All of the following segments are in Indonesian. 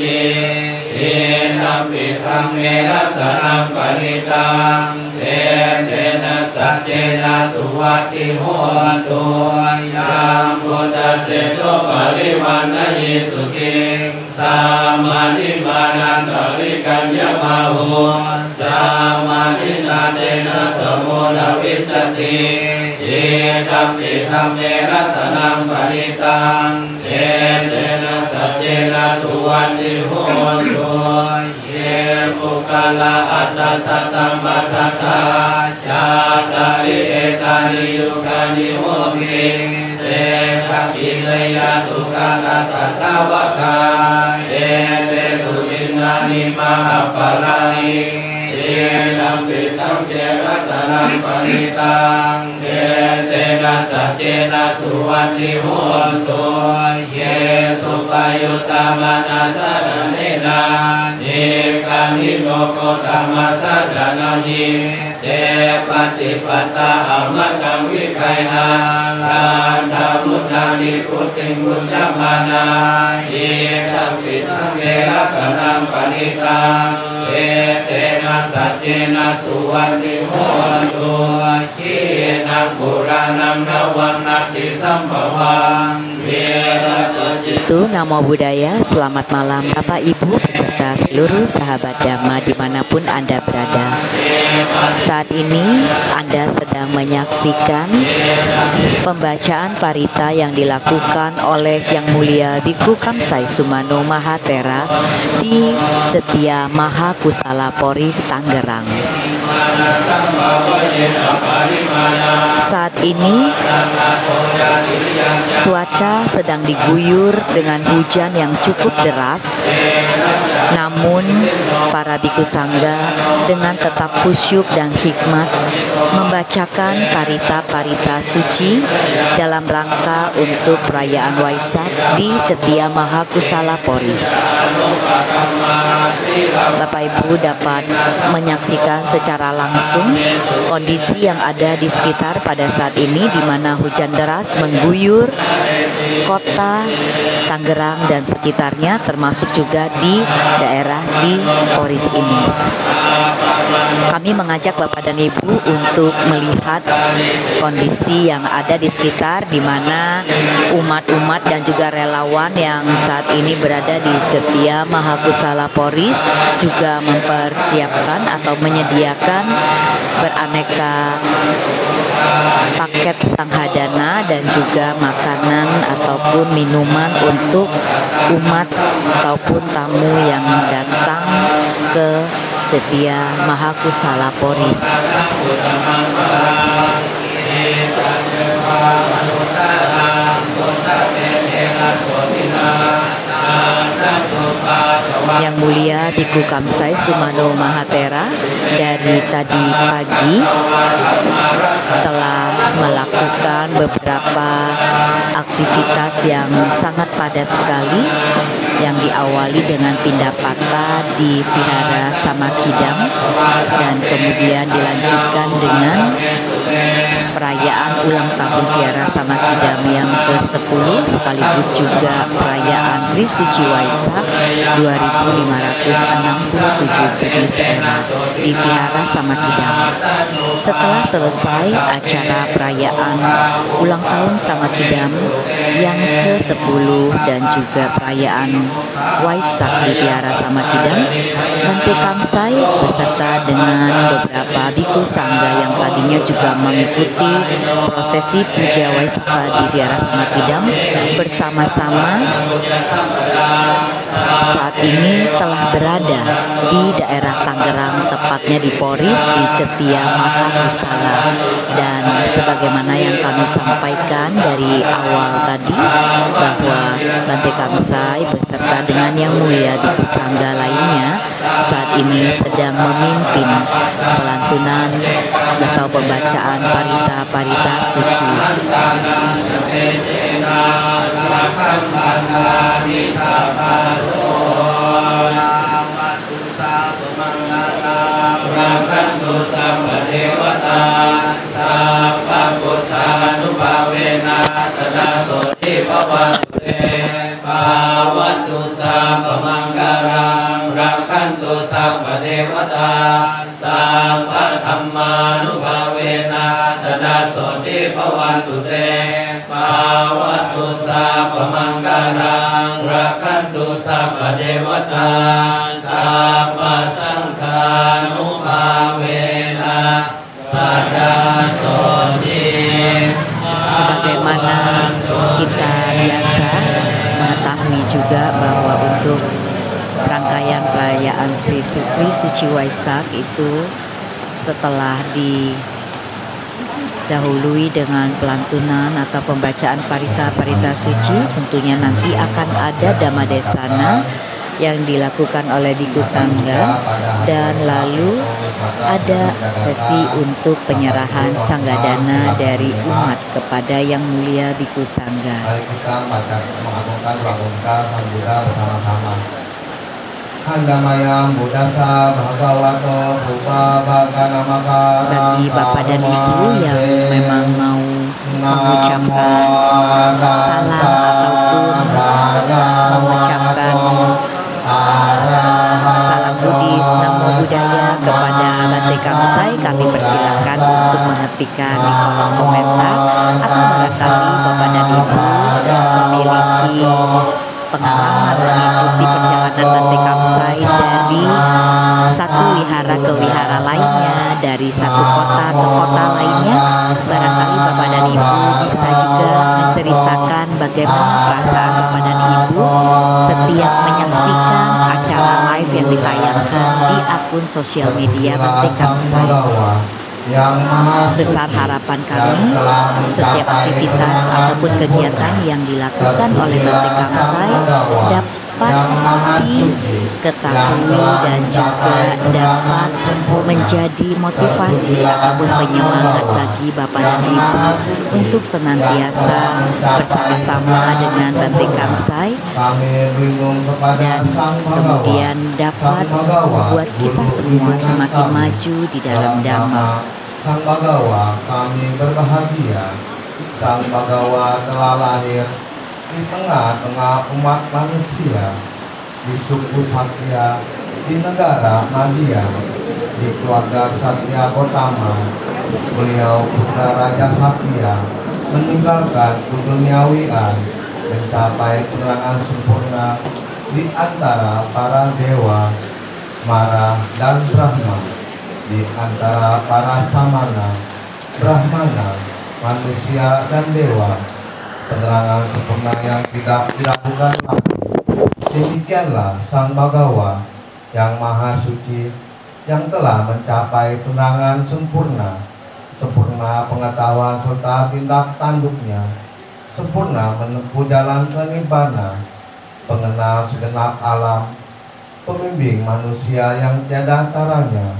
จิเอนัมปิธัมเมรัตนังปณิตังเทเทนะสัจเจนะสุวัตติโหตุยังพุทธเสโตปริวันนะยิสุขิสามานิมานันตริกัญญมาหุสามานินาเตนะสมุนวิจติเยตัมปิธัมเมรัตนังปณิตังเทเทนะสัจเจนะสุวัตติโหตุเยปุคลาอัตตสัตตัมปัสสัตตาจาตาริเอตานิยุคานิโหติเตภคิเลยะสุขังอัตตสาวกาเอเตสุวินนานิมาปะรานิเอตัมปิธัมเจรัตนังปณิตังเอเตนะสัจเจนะสุวัตติโหตุเยสุปยุตตามานาสารเนนะเอกานิโลโกธรรมสัจจนะยิเตปัจจิปัตตาอมตังวิไคนาราธามุตตานิพุทธิมุจจมานาเอตัมปิธัมเมรัตนังปณิตังเอเตนะสัจเจนะสุวัตติโหตุขีนังปุรานังนวังนัตติสัมภวังเวรตจิItu Namo Buddhaya, selamat malam Bapak Ibu beserta seluruh sahabat Dhamma dimanapun Anda berada. Saat ini Anda sedang menyaksikan pembacaan parita yang dilakukan oleh Yang Mulia Bhikkhu Kamsai Sumano Mahathera di Cetia Mahakusala Poris, Tangerang. Saat ini cuaca sedang diguyur dengan hujan yang cukup deras, namun para bhikkhu sangga dengan tetap khusyuk dan hikmat membacakan parita-parita suci dalam rangka untuk perayaan Waisak di Cetia Mahakusala Poris. Bapak Ibu dapat menyaksikan secara langsung kondisi yang ada di sekitar pada saat ini, di mana hujan deras mengguyur kota Tangerang dan sekitarnya, termasuk juga di daerah di Poris ini. Kami mengajak Bapak dan Ibu untuk melihat kondisi yang ada di sekitar, di mana umat-umat dan juga relawan yang saat ini berada di Cetia Mahakusala Poris juga mempersiapkan atau menyediakan beraneka paket sanghadana dan juga makanan ataupun minuman untuk umat ataupun tamu yang datang ke Cetia Mahakusala Poris. Yang Mulia Bhikkhu Kamsai Sumano Mahathera dari tadi pagi telah melakukan beberapa aktivitas yang sangat padat sekali, yang diawali dengan pindapata di Vihara Samakidam dan kemudian dilanjutkan dengan perayaan ulang tahun Vihara Samakidam yang ke-10 sekaligus juga perayaan Trisuci Waisak 2567 Buddhis Era di Vihara Samakidam. Setelah selesai acara perayaan ulang tahun Samakidam yang ke-10 dan juga perayaan Waisak di Vihara Samakidam, Bante Kamsai beserta dengan beberapa bhikkhu sangga yang tadinya juga mengikuti prosesi puja Waisaka di Vihara Samakidam bersama-sama saat ini telah berada di daerah Tangerang, tepatnya di Poris di Cetia Mahakusala. Dan sebagaimana yang kami sampaikan dari awal tadi, bahwa Bante Kamsai beserta dengan Yang Mulia Bhikkhu Sangga lainnya saat ini sedang memimpin pelantunan atau pembacaan parita-parita suci. วัตตุสัพพมังคารังรักขันตุสัพพเทวตาสัพพธัมมานุภาเวนะสดัสโสติภวันตุเตภวัตตุสัพพมังคารังรักขันตุสัพพเทวตาสัพพสังฆานุภาเวนะสดัสโสติ Sebagaimana kita biasa mengetahui juga bahwa untuk rangkaian perayaan Sri Suci Waisak itu setelah didahului dengan pelantunan atau pembacaan parita-parita suci, tentunya nanti akan ada Dhammadesana yang dilakukan oleh Bhikkhu Sangga, dan lalu ada sesi untuk penyerahan sanggadana dari umat kepada Yang Mulia Bhikkhu Sangga. Mari kita mengagungkan Sang Buddha bersama-sama. Handamaya Buddhasa Bhagavato Rupa Bhaganamaka. Bagi Bapak dan Ibu yang memang mau mengucapkan salam ataupun mengucapkan salam Buddhis, Namo Buddhaya kepada Bante Kamsai, kami persilakan untuk mengetikkan di kolom komentar, atau barangkali Bapak dan Ibu memiliki pengalaman mengikuti perjalanan Bante Kamsai dari satu wihara ke wihara lainnya, dari satu kota ke kota lainnya. Barangkali Bapak dan Ibu bisa juga menceritakan bagaimana perasaan Bapak dan Ibu setiap menyaksikan acara live yang ditayangkan di akun sosial media Bante Kamsai. Besar harapan kami setiap aktivitas ataupun kegiatan yang dilakukan oleh Bante Kamsai dapat diketahui dan juga dapat menjadi motivasi ataupun penyemangat bagi Bapak dan Ibu untuk senantiasa bersama-sama dengan Bante Kamsai, dan kemudian dapat membuat kita semua semakin maju di dalam Dhamma. Sang Bagawa, kami berbahagia. Sang Bagawa telah lahir di tengah-tengah umat manusia, di suku Satya, di negara Madya, di keluarga Satya Gotama. Beliau putra Raja Satya, meninggalkan keduniawian, mencapai penerangan sempurna di antara para dewa, Mara dan Brahma, di antara para samana, brahmana, manusia dan dewa. Penerangan sempurna yang tidak dilakukan lagi. Demikianlah Sang Bagawa yang maha suci, yang telah mencapai penerangan sempurna, sempurna pengetahuan serta tindak tanduknya, sempurna menempuh jalan nirvana, pengenal segenap alam, pembimbing manusia yang tiada taranya,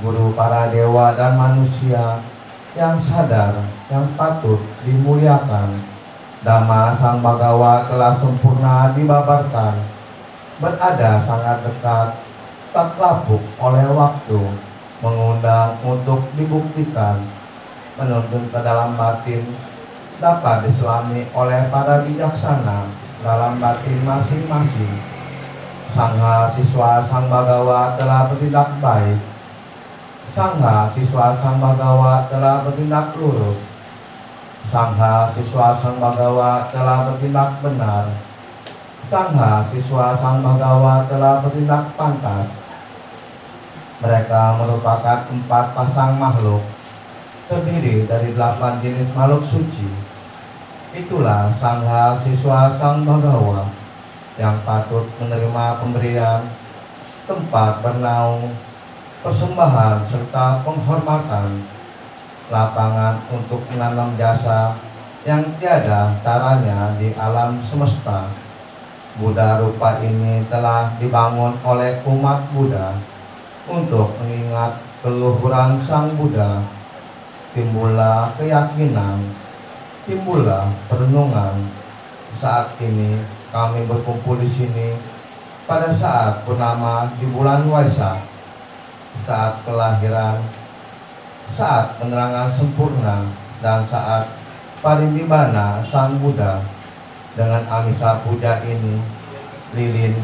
guru para dewa dan manusia, yang sadar, yang patut dimuliakan. Dhamma Sang Bagawa telah sempurna dibabarkan, berada sangat dekat, tak lapuk oleh waktu, mengundang untuk dibuktikan, menuntun ke dalam batin, dapat diselami oleh para bijaksana dalam batin masing-masing. Sangha siswa Sang Bagawa telah bertindak baik. Sangha siswa Sang Bagawa telah bertindak lurus. Sangha siswa Sang Bagawa telah bertindak benar. Sangha siswa Sang Bagawa telah bertindak pantas. Mereka merupakan 4 pasang makhluk, terdiri dari 8 jenis makhluk suci. Itulah Sangha siswa Sang Bagawa yang patut menerima pemberian, tempat bernaung, persembahan serta penghormatan, lapangan untuk menanam jasa yang tiada taranya di alam semesta. Buddha rupa ini telah dibangun oleh umat Buddha untuk mengingat keluhuran Sang Buddha. Timbullah keyakinan, timbullah perenungan. Saat ini kami berkumpul di sini pada saat purnama di bulan Waisak, saat kelahiran, saat penerangan sempurna, dan saat parinibbana Sang Buddha. dengan amisa puja ini, lilin,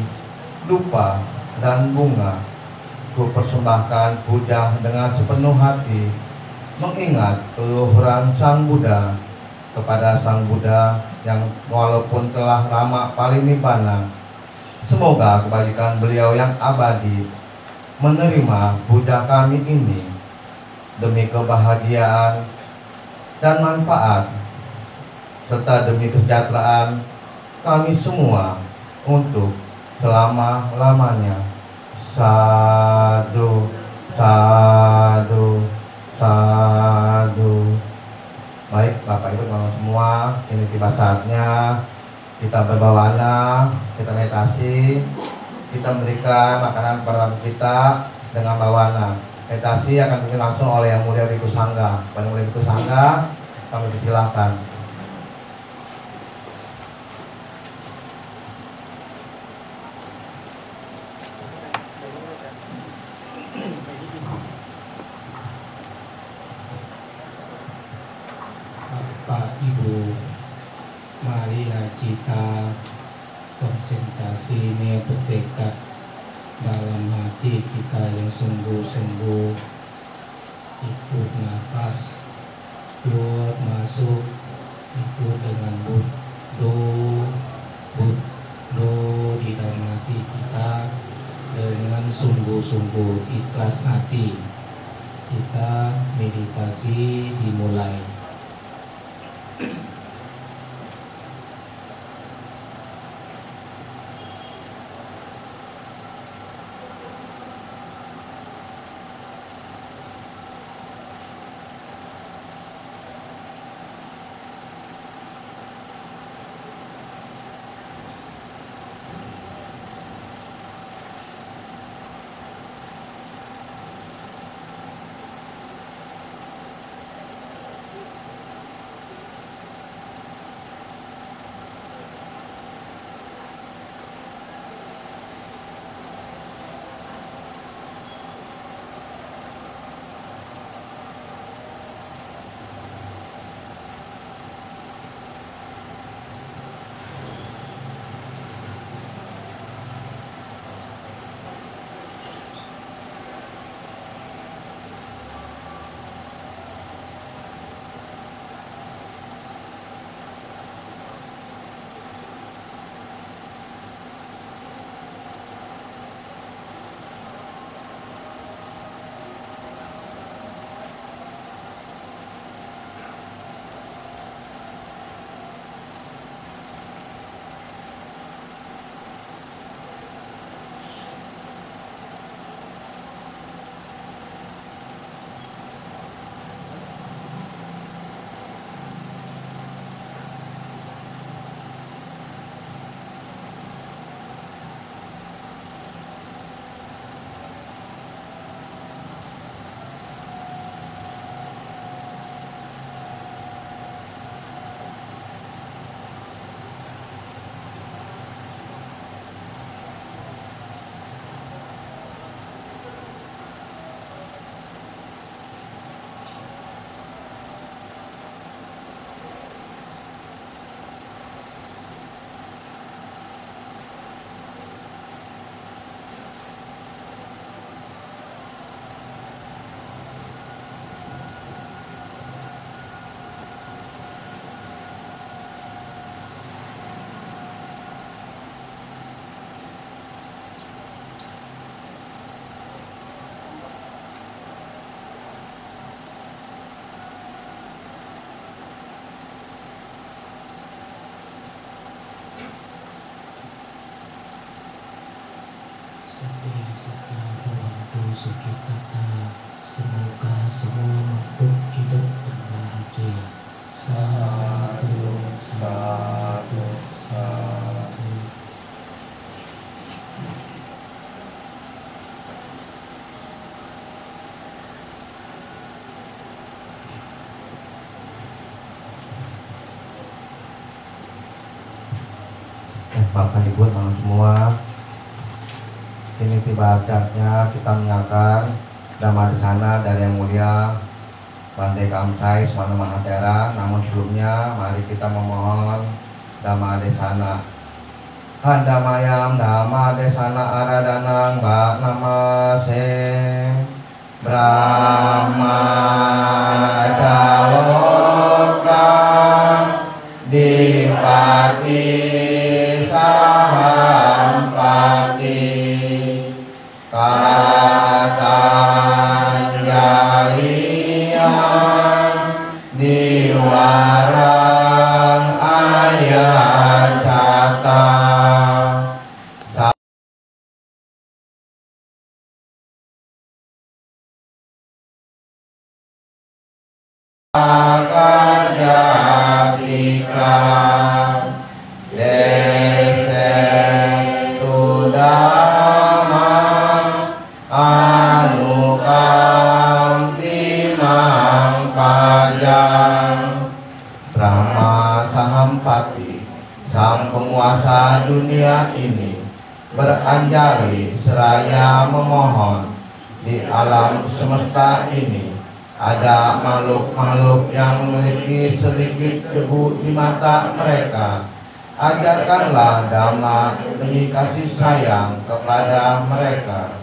dupa, dan bunga, ku persembahkan puja dengan sepenuh hati, mengingat keluhuran Sang Buddha, kepada Sang Buddha yang walaupun telah lama parinibbana, semoga kebajikan beliau yang abadi menerima puja kami ini demi kebahagiaan dan manfaat serta demi kesejahteraan kami semua untuk selama-lamanya. Sadu, sadu, sadu. Baik Bapak Ibu teman-teman semua, ini tiba saatnya kita berbawana, kita meditasi, kita memberikan makanan kepada kita dengan bawana. Meditasi akan dipimpin langsung oleh Yang Mulia Bhikkhu Sangha. Yang Mulia Bhikkhu Sangha, kami disilahkan. Bapak Ibu, marilah kita konsentrasi niat bertekad dalam hati kita yang sungguh-sungguh. Ikut nafas, keluar masuk, ikut dengan Buddho, Buddho di dalam hati kita dengan sungguh-sungguh ikhlas hati. Kita meditasi dimulai. Semoga semua makhluk hidup berbahagia. Satu, satu, satu. Bapak Ibu teman semua, ini tiba saatnya kita mendengarkan Dhamma Desana dari Yang Mulia Bante Kamsai Swana Mahatera. Namun sebelumnya mari kita memohon Dhamma Desana Handamayam Dhamma Desana Aradanang Bak Namase Brahma Caloka Dipati Sahampati Katanjalian Niwarang Ayacata Sakajatika Desetu Dhamma Anukam Timang Pajang Brahma Sahampati, sang penguasa dunia ini, beranjali seraya memohon di alam semesta ini ada makhluk-makhluk yang memiliki sedikit debu di mata mereka. Ajarkanlah Dhamma demi kasih sayang kepada mereka.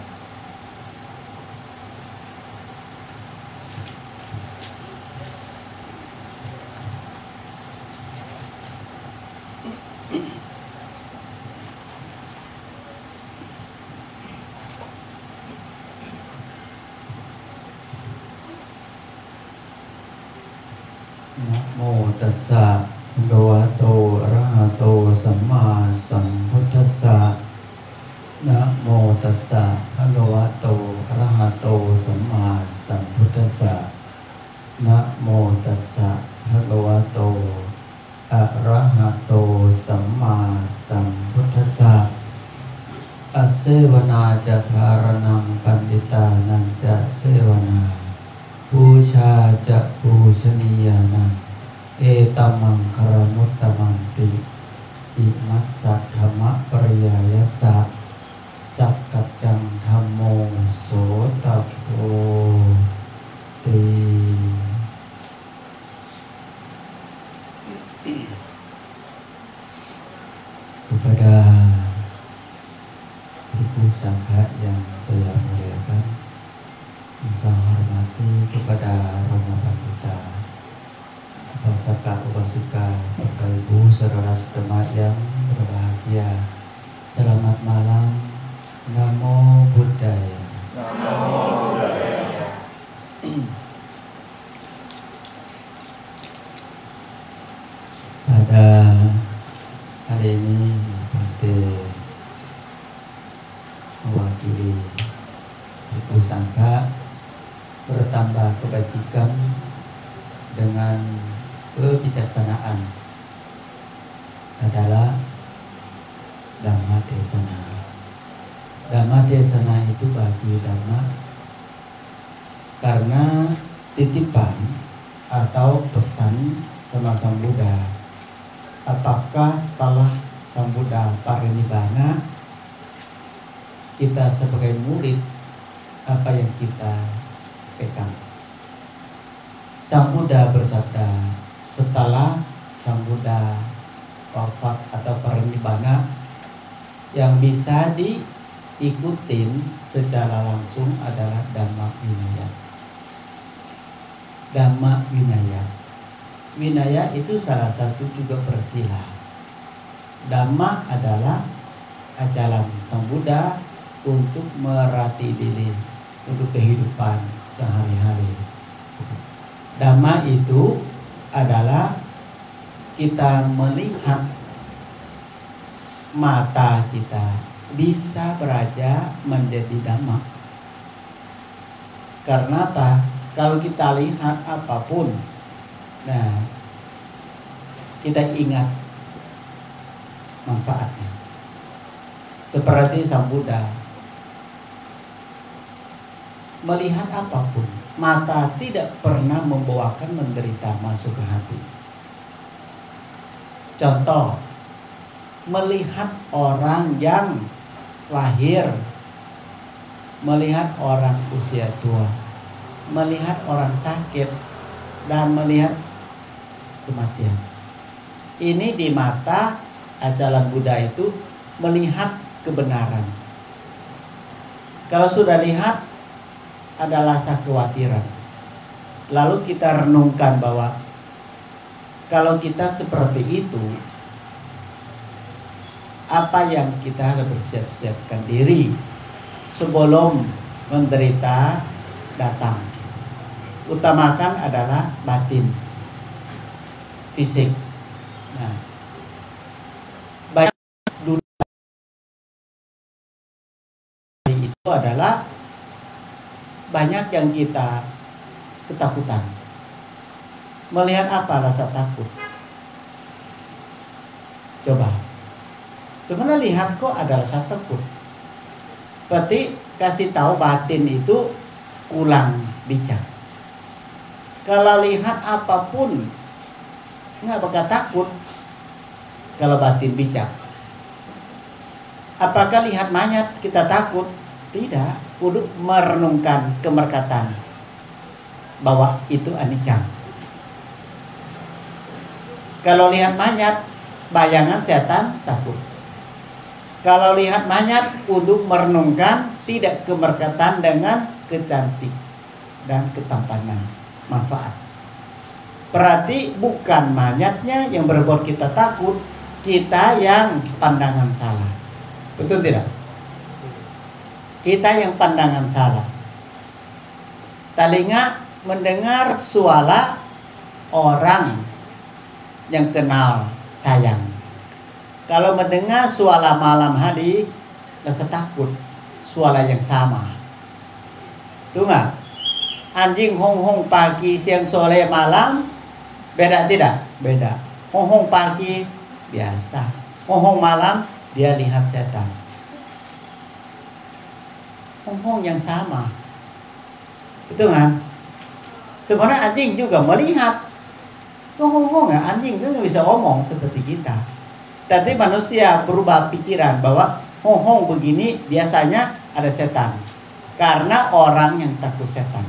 Namo tassa bhagavato arahato samma sambuddhassa. Namo tassa bhagavato arahato samma sambuddhassa. Namo tassa bhagavato arahato samma sambuddhassa. Asevana jatharanam panditanam ja sevana Pusha ja pushaniyana etamang karamutamanti imassa dhamma pariyayasa sakkacang dhammo sotapo ti. Kepada Ibu Sangha yang saya muliakan, saya hormati kepada Romo Pandita, Upasaka Upasika, Bapak Ibu saudara setemat yang berbahagia. Selamat malam. Namo Buddhaya. Namo Buddhaya. Pada hari ini Bante mewakili Ibu Sangha bertambah kebajikan dengan kebijaksanaan adalah Dhamma Desana. Dhamma Desana itu bagi Dhamma karena titipan atau pesan sama Sang Buddha. Apakah telah Sang Buddha parinibbana, kita sebagai murid apa yang kita pegang. Sang Buddha bersabda, setelah Sang Buddha wafat atau parinibbana, yang bisa diikutin secara langsung adalah Dhamma Vinaya. Dhamma Vinaya. Vinaya itu salah satu juga bersila. Dhamma adalah ajaran Sang Buddha untuk melatih diri untuk kehidupan sehari-hari. Dhamma itu adalah kita melihat mata kita bisa beraja menjadi Dhamma. Karena apa? Kalau kita lihat apapun, nah kita ingat manfaatnya. Seperti Sang Buddha melihat apapun, mata tidak pernah membawakan menderita masuk ke hati. Contoh, melihat orang yang lahir, melihat orang usia tua, melihat orang sakit, dan melihat kematian. Ini di mata ajaran Buddha itu melihat kebenaran. Kalau sudah lihat, ada rasa kekhawatiran. Lalu kita renungkan bahwa kalau kita seperti itu, apa yang kita harus bersiap-siapkan diri sebelum menderita datang. Utamakan adalah batin, fisik. Nah, banyak dulu itu adalah banyak yang kita ketakutan. Melihat apa rasa takut? Coba. Sebenarnya lihat kok ada rasa takut. Berarti kasih tahu batin itu kurang bijak. Kalau lihat apapun nggak bakal takut kalau batin bijak. Apakah lihat mayat kita takut? Tidak. Kudu merenungkan kemerkatan bahwa itu anicca. Kalau lihat mayat, bayangan setan takut. Kalau lihat mayat, kudu merenungkan tidak kemerkatan dengan kecantik dan ketampanan, manfaat. Berarti bukan mayatnya yang berbuat kita takut, kita yang pandangan salah. Betul tidak? Kita yang pandangan salah. Telinga mendengar suara orang yang kenal sayang. Kalau mendengar suara malam hari, rasa takut. Suara yang sama. Itu enggak? Anjing hong-hong pagi, siang, sore, malam, beda tidak? Beda. Hong-hong pagi biasa. Hong-hong malam dia lihat setan. Hong-hong yang sama. Betul kan? Sebenarnya anjing juga melihat. Hong-hong ya, anjing kan nggak bisa ngomong seperti kita. Tapi manusia berubah pikiran bahwa hong-hong begini biasanya ada setan. Karena orang yang takut setan.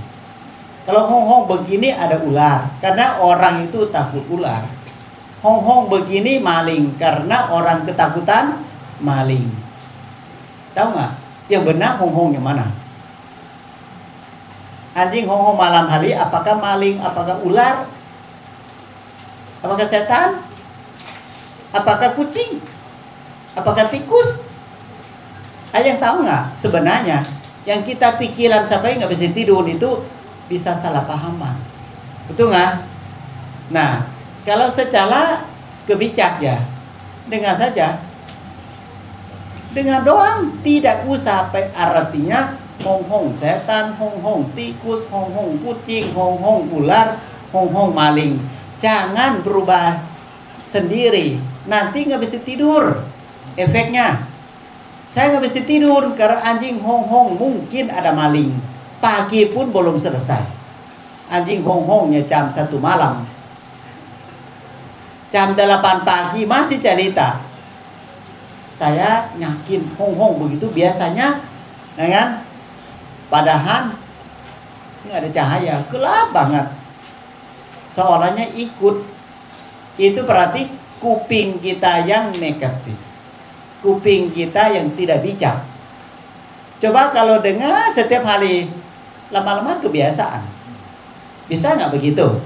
Kalau hong-hong begini ada ular. Karena orang itu takut ular. Hong-hong begini maling. Karena orang ketakutan maling. Tahu nggak? Yang benar hong-hong yang mana? Anjing hong-hong malam hari apakah maling? Apakah ular? Apakah setan? Apakah kucing? Apakah tikus? Ada yang tahu nggak? Sebenarnya yang kita pikiran sampai nggak bisa tidur itu bisa salah pahaman. Betul nggak? Nah, kalau secara kebijak ya, dengar saja. Dengan doang, tidak usah artinya hong-hong setan, hong-hong tikus, hong-hong kucing, hong-hong ular, hong-hong maling. Jangan berubah sendiri. Nanti nggak bisa tidur. Efeknya, saya nggak bisa tidur karena anjing hong-hong mungkin ada maling. Pagi pun belum selesai. Anjing hong-hongnya jam 1 malam. Jam 8 pagi masih cerita. Saya yakin hong-hong begitu biasanya, ya kan? Padahal nggak ada cahaya, gelap banget. Seolahnya ikut. Itu berarti kuping kita yang negatif, kuping kita yang tidak bijak. Coba kalau dengar setiap hari, lama-lama kebiasaan. Bisa nggak begitu?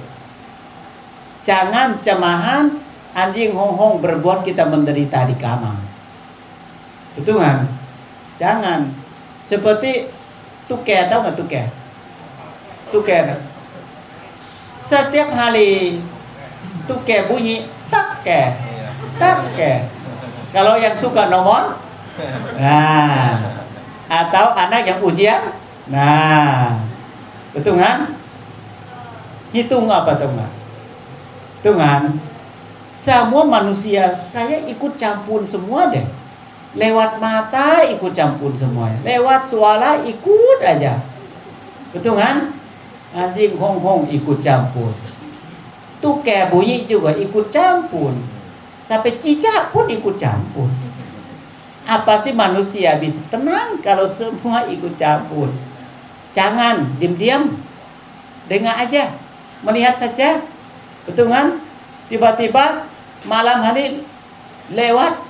Jangan cemahan anjing hong-hong berbuat kita menderita di kamar. Betul kan? Jangan. Seperti tukai, tahu nggak tukai? Tukai. Setiap hari tukai bunyi takke, takke. Kalau yang suka nomor, nah, atau anak yang ujian, nah, betul kan? Hitung apa tuh nggak? Tuh kan? Semua manusia kayak ikut campur semua deh. Lewat mata ikut campur semuanya. Lewat suara ikut aja. Betul kan? Anjing hong-hong ikut campur. Tukai bunyi juga ikut campur. Sampai cicak pun ikut campur. Apa sih manusia bisa tenang kalau semua ikut campur? Jangan diam-diam. Dengar aja. Melihat saja. Betul kan? Tiba-tiba malam hari lewat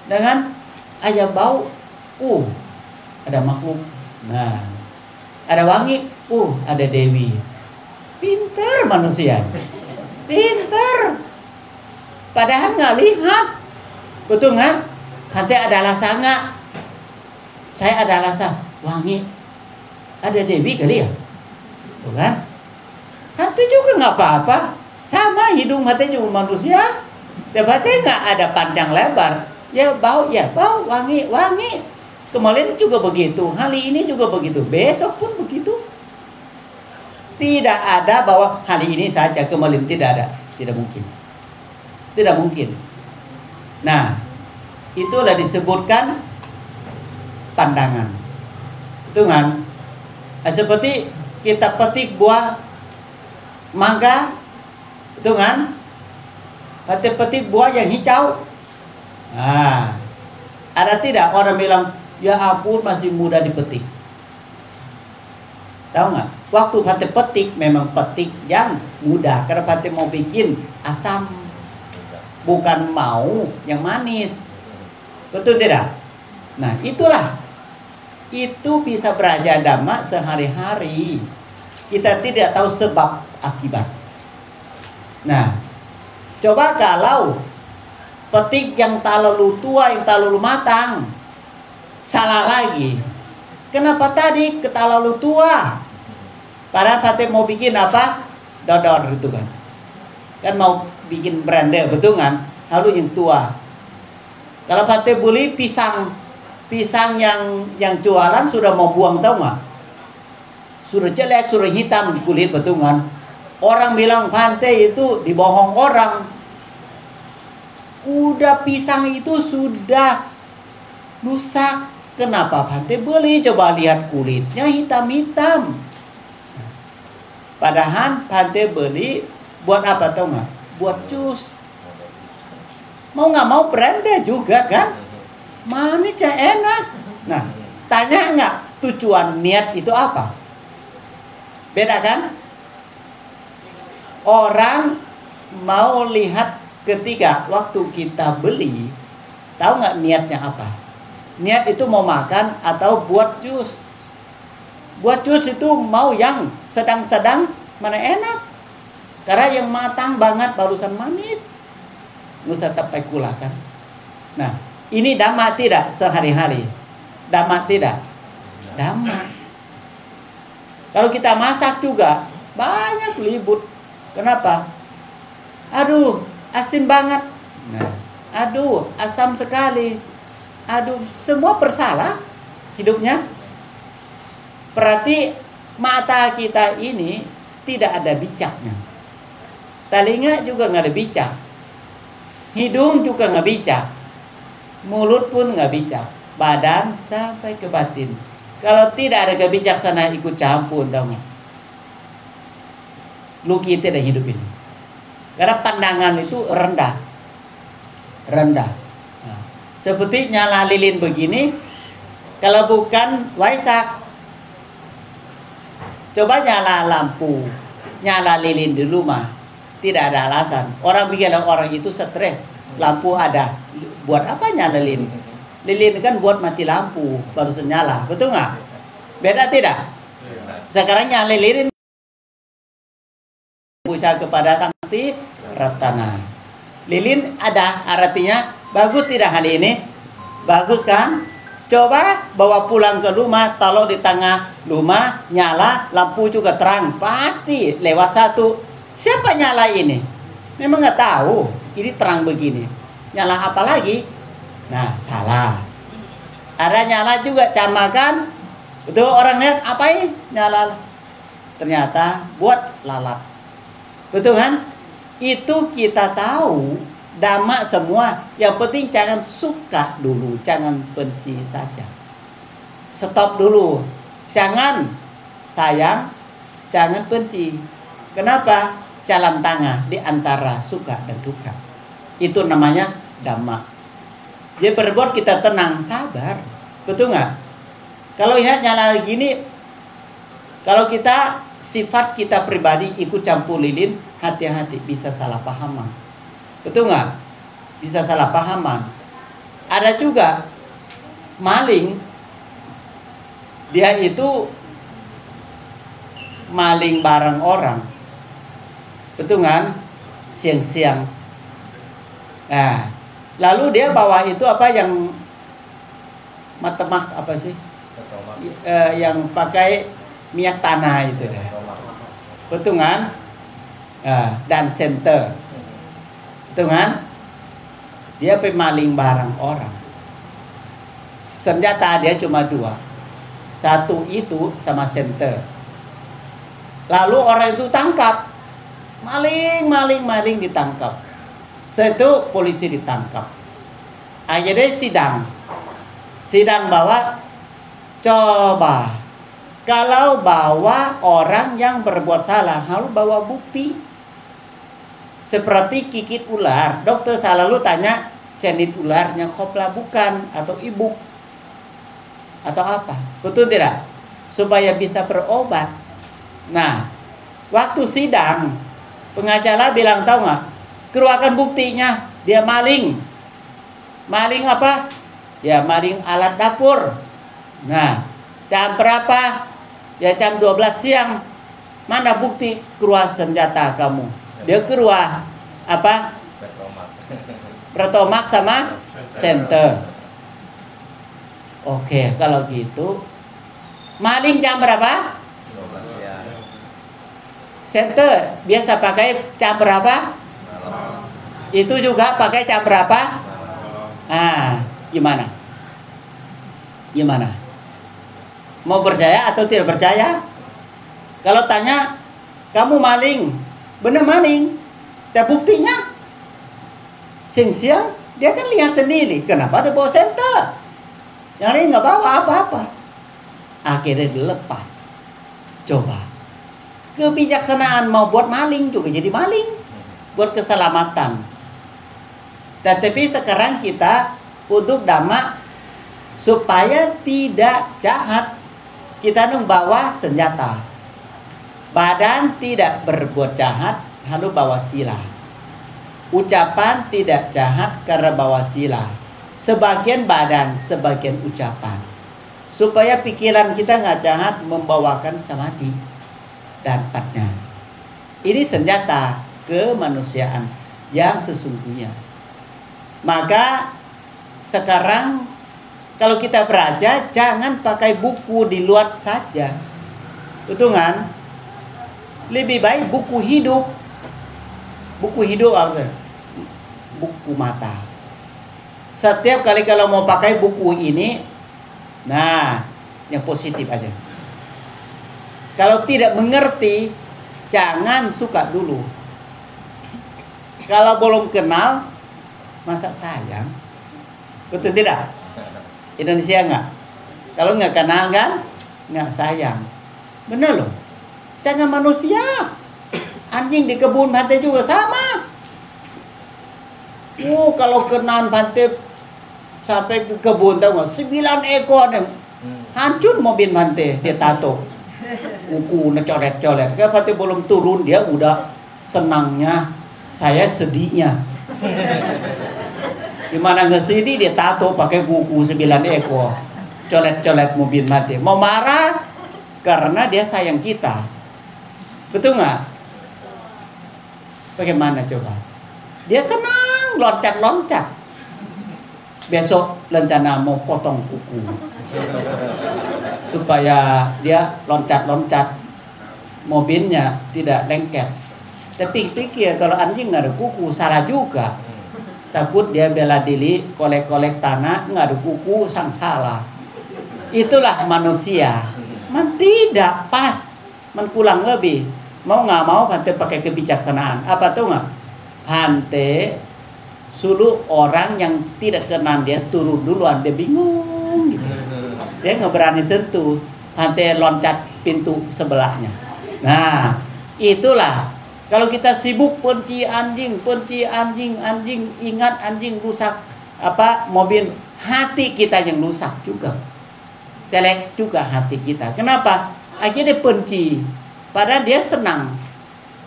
dengan ayam bau, ada makhluk. Nah, ada wangi, ada dewi. Pintar manusia, pintar. Padahal nggak lihat, betul nggak? Hati ada rasa nggak? Saya ada rasa wangi, ada dewi kali ya, bukan? Hati juga nggak apa-apa, sama hidung hati juga manusia. Debatnya nggak ada panjang lebar, ya bau, wangi. Kemarin juga begitu, hari ini juga begitu, besok pun begitu. Tidak ada bahwa hari ini saja, kemarin tidak ada, tidak mungkin. Nah, itulah disebutkan pandangan. Itu kan? Seperti kita petik buah mangga, itu kan? Kita petik buah yang hijau. Nah, ada tidak orang bilang, ya ampun masih muda dipetik. Tahu nggak? Waktu Fatih petik memang petik yang mudah, karena Fatih mau bikin asam, bukan mau yang manis. Betul tidak? Nah, itulah. Itu bisa belajar dhamma sehari-hari. Kita tidak tahu sebab akibat. Nah, coba kalau petik yang terlalu tua, yang terlalu matang, salah lagi. Kenapa tadi terlalu tua? Padahal Fatih mau bikin apa? Dodor gitu kan. Kan mau bikin beranda, betul kan? Lalu yang tua. Kalau Fatih beli pisang yang jualan sudah mau buang, tahu nggak? Sudah jelek, sudah hitam di kulit, betul kan? Orang bilang Fatih itu dibohong orang. Udah pisang itu sudah rusak. Kenapa Fatih beli? Coba lihat kulitnya hitam-hitam. Padahal Fatih beli buat apa, tahu nggak? Buat jus. Mau nggak mau beranda juga kan? Manis enak. Nah, tanya nggak tujuan niat itu apa? Beda kan? Orang mau lihat ketika waktu kita beli, tahu nggak niatnya apa? Niat itu mau makan atau buat jus. Buat jus itu mau yang sedang-sedang, mana enak. Karena yang matang banget barusan manis. Nggak usah tapai kula kan. Nah, ini dhamma tidak sehari-hari? Dhamma tidak? Dhamma. Kalau kita masak juga banyak ribut. Kenapa? Aduh, asin banget. Nah, aduh, asam sekali. Aduh, semua bersalah hidupnya. Berarti mata kita ini tidak ada bijaknya. Telinga juga nggak ada bijak. Hidung juga nggak bijak. Mulut pun nggak bijak. Badan sampai ke batin. Kalau tidak ada kebijaksanaan ikut campur, tahu nggak? Lu kita tidak hidup ini. Karena pandangan itu rendah. Nah, seperti nyala lilin begini. Kalau bukan Waisak, coba nyala lampu, nyala lilin di rumah, tidak ada alasan. Orang bikin orang itu stres. Lampu ada, buat apa nyala lilin? Lilin kan buat mati lampu, baru nyala, betul nggak? Beda tidak? Sekarang nyala lilin usaha kepada Sakti Ratana. Lilin ada artinya bagus tidak hari ini? Bagus kan? Coba bawa pulang ke rumah, taruh di tengah rumah, nyala, lampu juga terang, pasti lewat satu. Siapa nyala ini? Memang nggak tahu. Ini terang begini. Nyala apa lagi? Nah, salah. Ada nyala juga camakan. Betul, orang lihat apa ini? Nyala. Ternyata buat lalat. Betul kan? Itu kita tahu. Dhamma semua, yang penting jangan suka dulu, jangan benci saja. Stop dulu, jangan sayang, jangan benci. Kenapa? Jalan tengah di antara suka dan duka. Itu namanya dhamma. Jadi berbuat kita tenang, sabar, betul nggak? Kalau lihat nyala gini, kalau kita sifat kita pribadi ikut campur lilin, hati-hati bisa salah paham. Betul nggak? Bisa salah pahaman. Ada juga maling, dia itu maling barang orang. Betul kan? Siang-siang. Nah, lalu dia bawa itu apa yang matemak apa sih? Yang pakai minyak tanah itu deh. Betul kan? Dan senter. Betul kan? Dia pemaling barang orang. Senjata dia cuma 2. Satu itu sama senter. Lalu orang itu tangkap. Maling ditangkap. Setelah itu polisi ditangkap. Akhirnya sidang bahwa coba kalau bawa orang yang berbuat salah harus bawa bukti. Seperti gigit ular, dokter selalu tanya cenit ularnya kopla bukan atau ibu atau apa, betul tidak? Supaya bisa berobat. Nah, waktu sidang pengacara bilang tahu nggak? Keluarkan buktinya, dia maling. Maling apa? Ya maling alat dapur. Nah, jam berapa? Ya jam 12 siang. Mana bukti keluar senjata kamu? Dia keluar apa? Pretomak sama senter. Oke, kalau gitu maling jam berapa? 12 siang. Senter biasa pakai jam berapa? Itu juga pakai jam berapa? Gimana? Gimana? Mau percaya atau tidak percaya? Kalau tanya, kamu maling, benar maling, tapi buktinya siang-siang dia kan lihat sendiri, kenapa dia bawa senter? Yang lain nggak bawa apa-apa. Akhirnya dilepas. Coba kebijaksanaan mau buat maling juga jadi maling, buat keselamatan. Tetapi sekarang kita untuk dhamma supaya tidak jahat, kita membawa senjata. Badan tidak berbuat jahat, lalu bawa sila. Ucapan tidak jahat karena bawa sila. Sebagian badan, sebagian ucapan. Supaya pikiran kita nggak jahat, membawakan samadhi dan empatnya. Ini senjata kemanusiaan yang sesungguhnya. Maka sekarang kalau kita belajar, jangan pakai buku di luar saja. Betul kan? Lebih baik buku hidup. Buku hidup apa? Buku mata. Setiap kali kalau mau pakai buku ini, nah, yang positif aja. Kalau tidak mengerti, jangan suka dulu. Kalau belum kenal, masa sayang? Betul tidak? Indonesia enggak? Kalau nggak kenal kan, nggak sayang. Benar loh. Jangan manusia. Anjing di kebun Bante juga sama. Kalau kenal Bante sampai ke kebun, tahu nggak? 9 ekor hancur mobil Bante, dia tato. Kuku coret-coret. Kan Bante belum turun, dia udah senangnya, saya sedihnya. Gimana nggak sedih, dia tato pakai kuku 9 ekor, colet-colet mobil Bante. Mau marah karena dia sayang kita. Betul nggak? Bagaimana coba? Dia senang loncat-loncat. Besok rencana mau potong kuku supaya dia loncat-loncat, mobilnya tidak lengket. Tapi pikir kalau anjing nggak ada kuku, salah juga. Takut dia bela diri, kolek-kolek tanah, nggak ada kuku, sang salah. Itulah manusia. Tidak pas, pulang lebih. Mau nggak mau Bante pakai kebijaksanaan. Apa tuh nggak? Bante suruh orang yang tidak kenal dia turun duluan, dia bingung gitu. Dia nggak berani sentuh. Bante loncat pintu sebelahnya. Nah, itulah. Kalau kita sibuk benci anjing, ingat anjing rusak apa mobil, hati kita yang rusak juga. Jelek juga hati kita. Kenapa? Akhirnya benci. Padahal dia senang.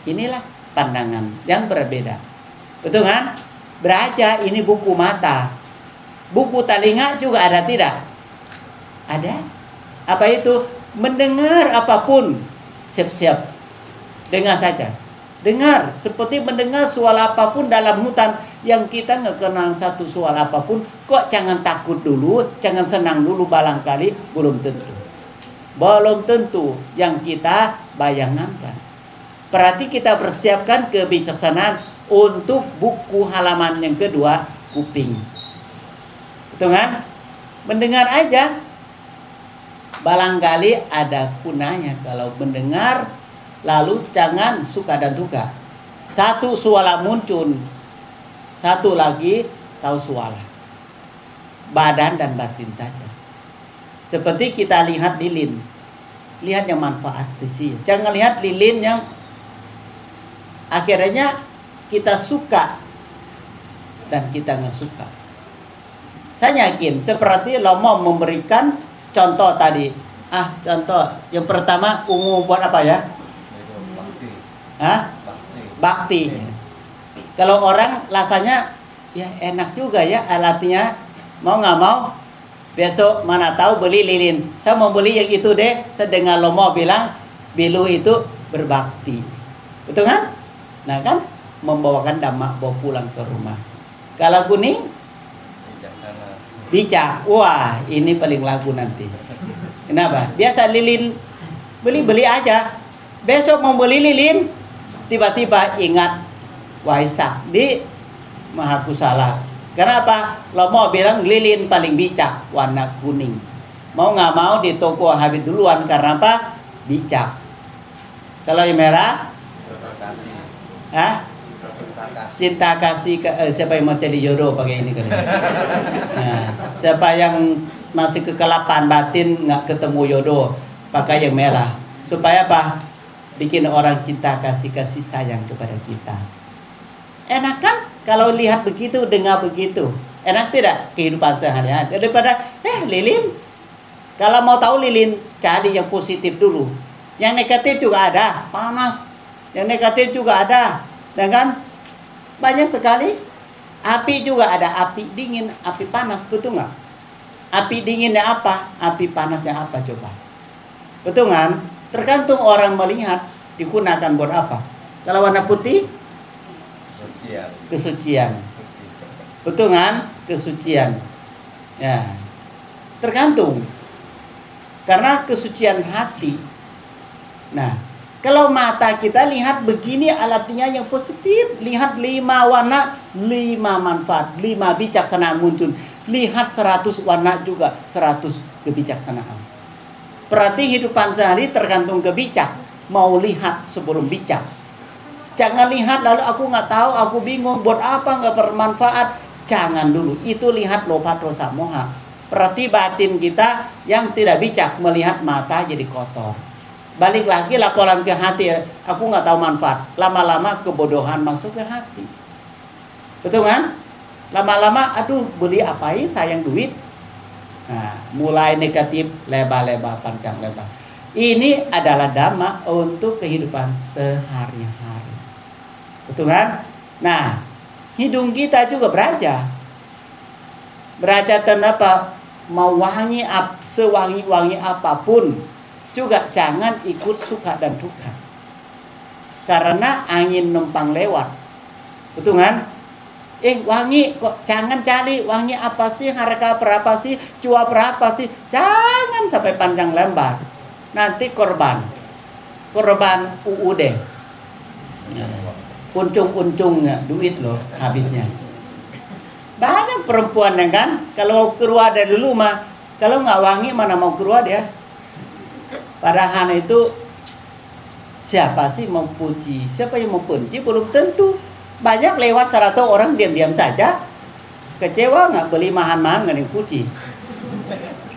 Inilah pandangan yang berbeda. Betul kan? Beraja ini buku mata. Buku telinga juga ada tidak? Ada. Apa itu? Mendengar apapun, siap-siap. Dengar saja. Dengar, seperti mendengar suara apapun dalam hutan. Yang kita nggak kenal satu suara apapun, kok jangan takut dulu, jangan senang dulu, barangkali belum tentu. Belum tentu yang kita bayangkan. Berarti kita persiapkan kebijaksanaan untuk buku halaman yang kedua, kuping. Betul kan? Mendengar aja. Barangkali ada gunanya kalau mendengar, lalu jangan suka dan duka. Satu suara muncul, satu lagi tahu suara. Badan dan batin saja. Seperti kita lihat lilin. Lihat yang manfaat sisi. Jangan lihat lilin yang akhirnya kita suka dan kita nggak suka. Saya yakin seperti Lomo memberikan contoh tadi. Contoh yang pertama ungu buat apa ya? Bakti. Kalau orang rasanya ya enak juga ya alatnya, mau nggak mau besok mana tahu beli lilin. Saya mau beli yang itu deh. Saya dengar Lomo bilang bilu itu berbakti, betul kan? Nah kan membawakan dhamma bawa pulang ke rumah. Kalau kuning bijak. Wah ini paling laku nanti. Kenapa? Biasa lilin beli aja. Besok mau beli lilin, tiba-tiba ingat Waisak di Mahakusala. Kenapa? Lomo bilang lilin paling bijak warna kuning. Mau nggak mau di toko habis duluan karena apa? Bijak. Kalau yang merah, cinta kasih siapa yang mau jadi jodoh pakai ini kan? Nah, siapa yang masih kekelapan batin nggak ketemu jodoh pakai yang merah. Supaya apa? Bikin orang cinta kasih sayang kepada kita. Enak kan kalau lihat begitu, dengar begitu? Enak tidak kehidupan sehari-hari? Daripada lilin. Kalau mau tahu lilin, cari yang positif dulu. Yang negatif juga ada, panas. Yang negatif juga ada, dan kan banyak sekali. Api juga ada, api dingin, api panas, betul nggak? Api dinginnya apa? Api panasnya apa coba? Betul kan? Tergantung orang melihat digunakan buat apa. Kalau warna putih, kesucian. Betul kan? Kesucian. Ya. Tergantung. Karena kesucian hati. Nah, kalau mata kita lihat begini alatnya yang positif. Lihat 5 warna, 5 manfaat, 5 bijaksanaan muncul. Lihat 100 warna juga 100 kebijaksanaan. Berarti hidupan sehari tergantung kebijak. Mau lihat sebelum bijak. Jangan lihat lalu aku nggak tahu, aku bingung, buat apa nggak bermanfaat. Jangan dulu, itu lihat lopa dosa moha. Berarti batin kita yang tidak bijak melihat mata jadi kotor. Balik lagi laporan ke hati, aku nggak tahu manfaat. Lama-lama kebodohan masuk ke hati. Betul kan? Lama-lama, aduh beli apain sayang duit. Nah, mulai negatif, lebar-lebar, panjang lebar. Ini adalah dhamma untuk kehidupan sehari-hari. Betul kan? Nah, hidung kita juga beraja. Beraja kenapa? Mau wangi sewangi-wangi apapun, juga jangan ikut suka dan duka. Karena angin numpang lewat. Betul kan? Wangi kok jangan cari wangi apa sih, harga berapa sih, jual berapa sih. Jangan sampai panjang lebar. Nanti korban UUD. Uncung-uncungnya duit loh habisnya. Banyak perempuan yang kan kalau keluar dari dulu mah kalau nggak wangi mana mau keluar dia. Padahal itu siapa sih mau puji, siapa yang mau benci belum tentu. Banyak lewat 100 orang diam-diam saja. Kecewa nggak beli mahan-mahan nggak dipuji.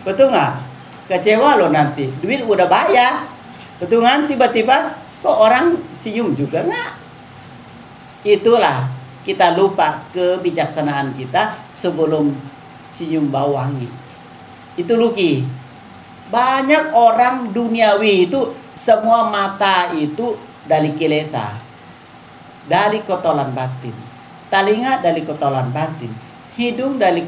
Betul nggak? Kecewa loh nanti. Duit udah bayar. Betul kan? Tiba-tiba kok orang senyum juga nggak? Itulah kita lupa kebijaksanaan kita sebelum senyum bau wangi. Itu Luki. Banyak orang duniawi itu semua mata itu dari kilesa, dari kotoran batin. telinga dari kotoran batin, hidung dari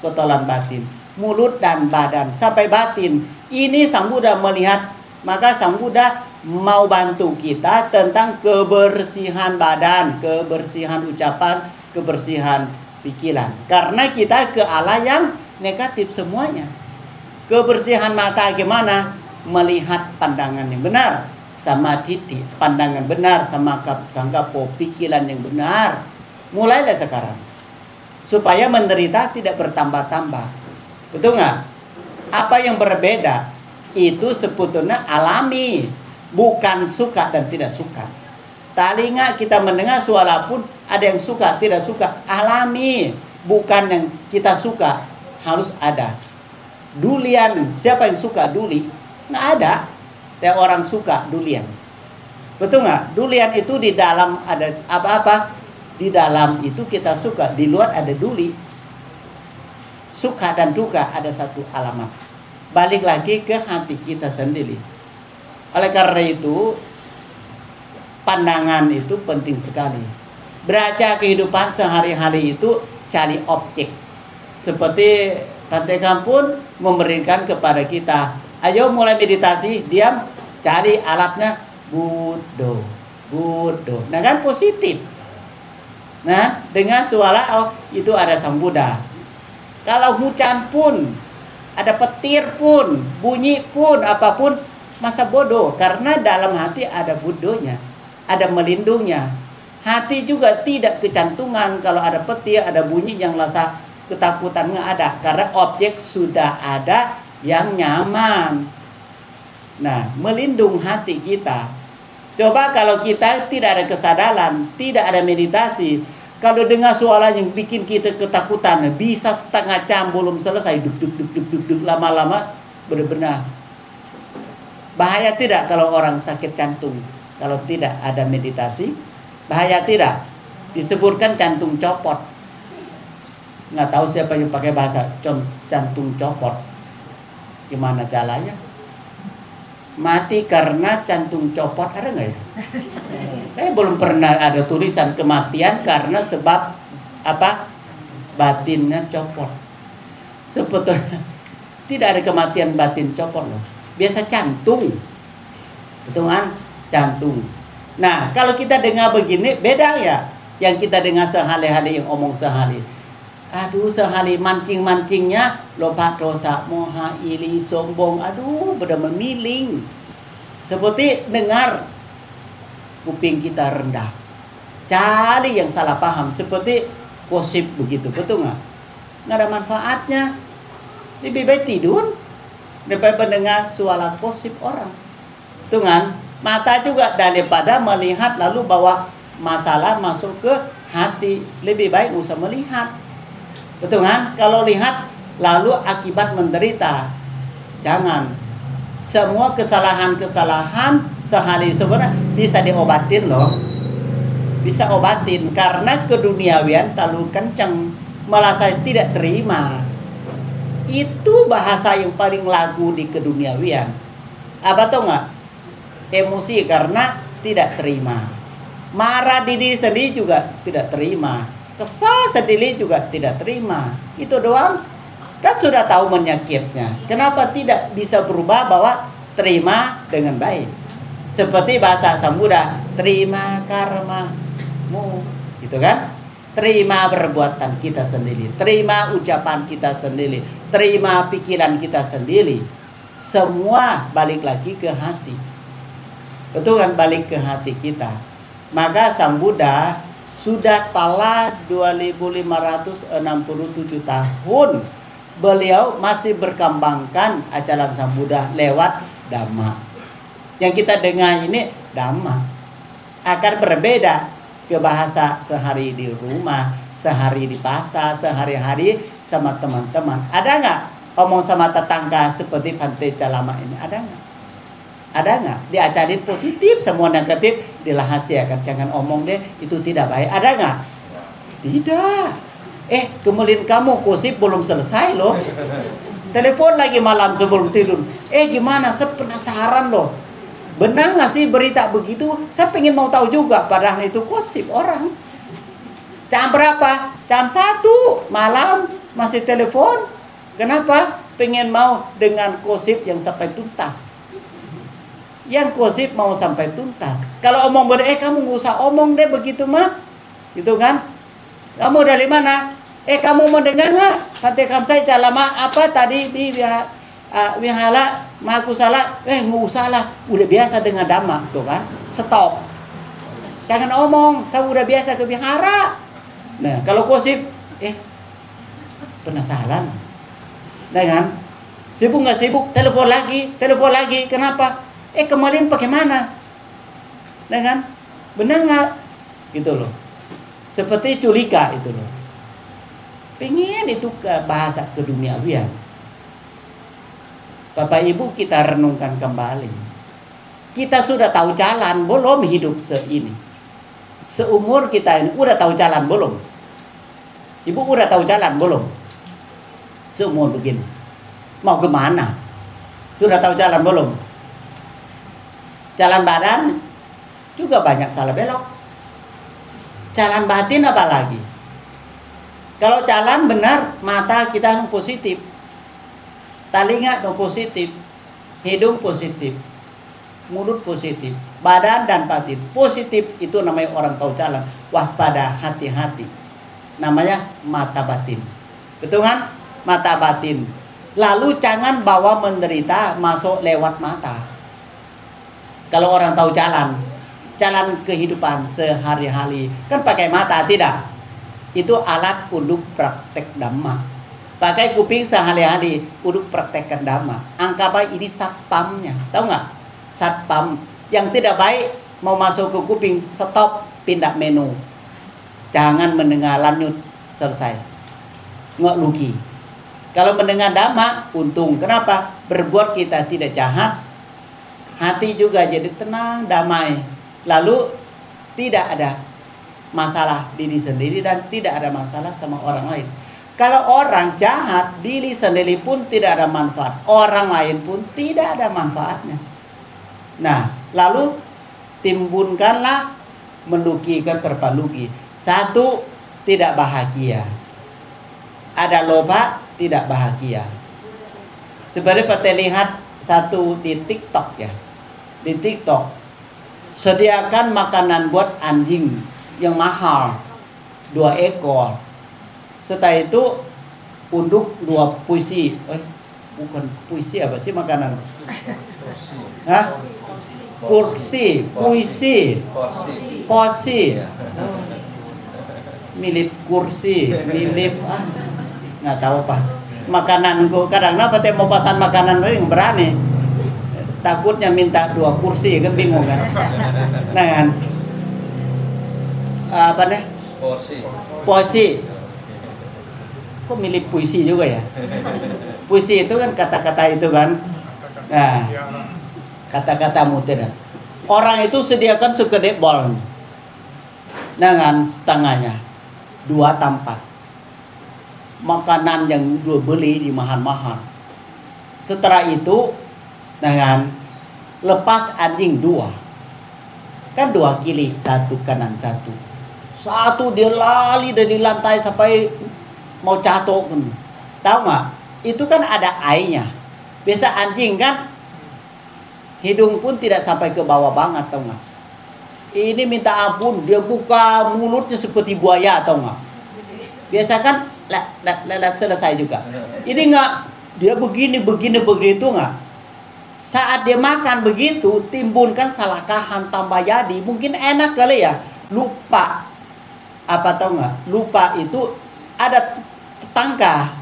kotoran batin, mulut dan badan sampai batin. Ini Sang Buddha melihat, maka Sang Buddha mau bantu kita tentang kebersihan badan, kebersihan ucapan, kebersihan pikiran. Karena kita ke arah yang negatif semuanya. Kebersihan mata gimana? Melihat pandangan yang benar, sama titik pandangan benar, sama sanggapo pikiran yang benar. Mulailah sekarang supaya menderita tidak bertambah-tambah. Betul nggak? Apa yang berbeda itu sebetulnya alami, bukan suka dan tidak suka. Telinga kita mendengar suara pun ada yang suka, tidak suka, alami, bukan yang kita suka harus ada. Durian, siapa yang suka duri? Nggak ada. Yang orang suka durian. Betul nggak? Durian itu di dalam ada apa-apa? Di dalam itu kita suka, di luar ada duri. Suka dan duka ada satu alamat. Balik lagi ke hati kita sendiri. Oleh karena itu, pandangan itu penting sekali. Beraca kehidupan sehari-hari itu cari objek. Seperti Bante Kampun memberikan kepada kita, ayo mulai meditasi, diam, cari alatnya Buddha. Nah kan positif. Nah, dengan suara oh itu ada Sang Buddha. Kalau hujan pun, ada petir pun, bunyi pun, apapun, masa bodoh. Karena dalam hati ada Buddhanya, ada melindungnya. Hati juga tidak kecantungan kalau ada petir, ada bunyi yang rasa ketakutan nggak ada. Karena objek sudah ada yang nyaman. Nah, melindung hati kita. Coba kalau kita tidak ada kesadaran, tidak ada meditasi, kalau dengar suara yang bikin kita ketakutan, bisa setengah jam belum selesai, duk, lama-lama benar-benar. Bahaya tidak kalau orang sakit jantung? Kalau tidak ada meditasi, bahaya tidak? Disebutkan jantung copot. Nggak tahu siapa yang pakai bahasa jantung copot. Gimana caranya? Mati karena jantung copot, ada nggak ya? Belum pernah ada tulisan kematian karena sebab apa? Batinnya copot. Sebetulnya tidak ada kematian batin copot loh. Biasa jantung, betul kan? Jantung. Nah kalau kita dengar begini beda ya. Yang kita dengar sehari-hari, yang omong sehari. Aduh sehari mancing-mancingnya lopak dosa, moha, iri, sombong. Aduh benar memiling. Seperti dengar kuping kita rendah. Cari yang salah paham. Seperti gosip begitu. Betul nggak? Nggak ada manfaatnya. Lebih baik tidur daripada mendengar suara gosip orang. Betul kan? Mata juga daripada melihat lalu bawa masalah masuk ke hati. Lebih baik usah melihat. Betul kan? Kalau lihat lalu akibat menderita. Jangan. Semua kesalahan-kesalahan sehari sebenarnya bisa diobatin loh. Bisa obatin karena keduniawian terlalu kencang, merasa tidak terima. Itu bahasa yang paling lagu di keduniawian. Apa tau nggak? Emosi karena tidak terima. Marah diri sendiri juga tidak terima. Kesal sendiri juga tidak terima. Itu doang. Kan sudah tahu menyakitnya. Kenapa tidak bisa berubah bahwa terima dengan baik? Seperti bahasa Sang Buddha, terima karmamu. Gitu kan? Terima perbuatan kita sendiri. Terima ucapan kita sendiri. Terima pikiran kita sendiri. Semua balik lagi ke hati. Betul kan? Balik ke hati kita. Maka Sang Buddha sudah telah 2567 tahun beliau masih berkembangkan ajaran Sang Buddha lewat Dhamma. Yang kita dengar ini Dhamma. Akan berbeda ke bahasa sehari di rumah, sehari di pasar, sehari-hari sama teman-teman. Ada nggak omong sama tetangga seperti Bante Calama ini? Ada nggak? Ada nggak? Diajarin positif, semua negatif dirahasiakan. Jangan omong deh, itu tidak baik. Ada nggak? Tidak. Kemudian kamu gosip belum selesai loh. Telepon lagi malam sebelum tidur. Gimana? Saya penasaran loh. Benar nggak sih berita begitu? Saya pengen mau tahu juga. Padahal itu gosip orang. Jam berapa? Jam 1 malam masih telepon. Kenapa? Pengen mau dengan gosip yang sampai tuntas. Yang gosip mau sampai tuntas. Kalau omong kamu nggak usah omong deh begitu mah. Gitu kan? Kamu dari mana? Kamu mau dengar nggak? Hati kamu saya calama apa tadi di wihara maku salah. Nggak usah lah. Udah biasa dengan dhamma tuh kan. Stop. Jangan omong. Saya udah biasa ke wihara. Nah, kalau gosip, penasaran. Nah kan? Sibuk nggak sibuk? Telepon lagi. Kenapa? Kemarin bagaimana? Nah kan? Benar nggak? Gitu loh. Seperti culika itu loh. Pengen itu ke bahasa keduniawian. Bapak Ibu kita renungkan kembali. Kita sudah tahu jalan belum hidup seini? Seumur kita ini udah tahu jalan belum? Ibu udah tahu jalan belum? Seumur begini. Mau kemana? Sudah tahu jalan belum? Jalan badan juga banyak salah belok. Jalan batin apa lagi? Kalau jalan benar, mata kita positif. Telinga positif. Hidung positif. Mulut positif. Badan dan batin positif, itu namanya orang tahu jalan. Waspada, hati-hati. Namanya mata batin. Betul kan? Mata batin. Lalu jangan bawa menderita masuk lewat mata. Kalau orang tahu jalan kehidupan sehari-hari kan pakai mata, tidak? Itu alat untuk praktek dhamma. Pakai kuping sehari-hari untuk praktekkan dhamma. Anggap ini satpamnya, tahu nggak? Satpam yang tidak baik mau masuk ke kuping, stop, pindah menu. Jangan mendengar, lanjut, selesai. Nggak rugi. Kalau mendengar dhamma, untung. Kenapa? Berbuat kita tidak jahat. Hati juga jadi tenang, damai. Lalu tidak ada masalah diri sendiri dan tidak ada masalah sama orang lain. Kalau orang jahat, diri sendiri pun tidak ada manfaat. Orang lain pun tidak ada manfaatnya. Nah, lalu timbulkanlah melukikan perpalugi. Satu, tidak bahagia. Ada loba, tidak bahagia. Seperti kita lihat satu di TikTok ya. Di TikTok, sediakan makanan buat anjing yang mahal, 2 ekor. Setelah itu untuk 2 puisi. Bukan puisi, apa sih makanan? Hah? Kursi, puisi, porsi. Milik kursi, milik nggak tahu apa. Makanan gua kadang-kadang apa mau pesan makanan yang berani. Takutnya minta 2 kursi kan bingung kan. Nah kan. Apa deh? Puisi. Kok milik puisi juga ya? Puisi itu kan kata-kata itu kan. Nah, kata-kata muter. Orang itu sediakan sekedip bol. Dengan setengahnya 2 tampak. Makanan yang dua beli di mahal-mahal. Setelah itu dengan lepas anjing 2. Kan 2 kili, 1 kanan 1. Satu dia lali dari lantai sampai mau jatuh kan. Tahu nggak? Itu kan ada airnya. Biasa anjing kan hidung pun tidak sampai ke bawah banget, tahu nggak? Ini minta ampun, dia buka mulutnya seperti buaya, tahu nggak? Biasa kan selesai juga. Ini nggak, dia begini begitu nggak? Saat dia makan begitu, timbulkan salakahan tambah jadi. Mungkin enak kali ya, lupa. Apa tahu nggak? Lupa itu ada tetangga,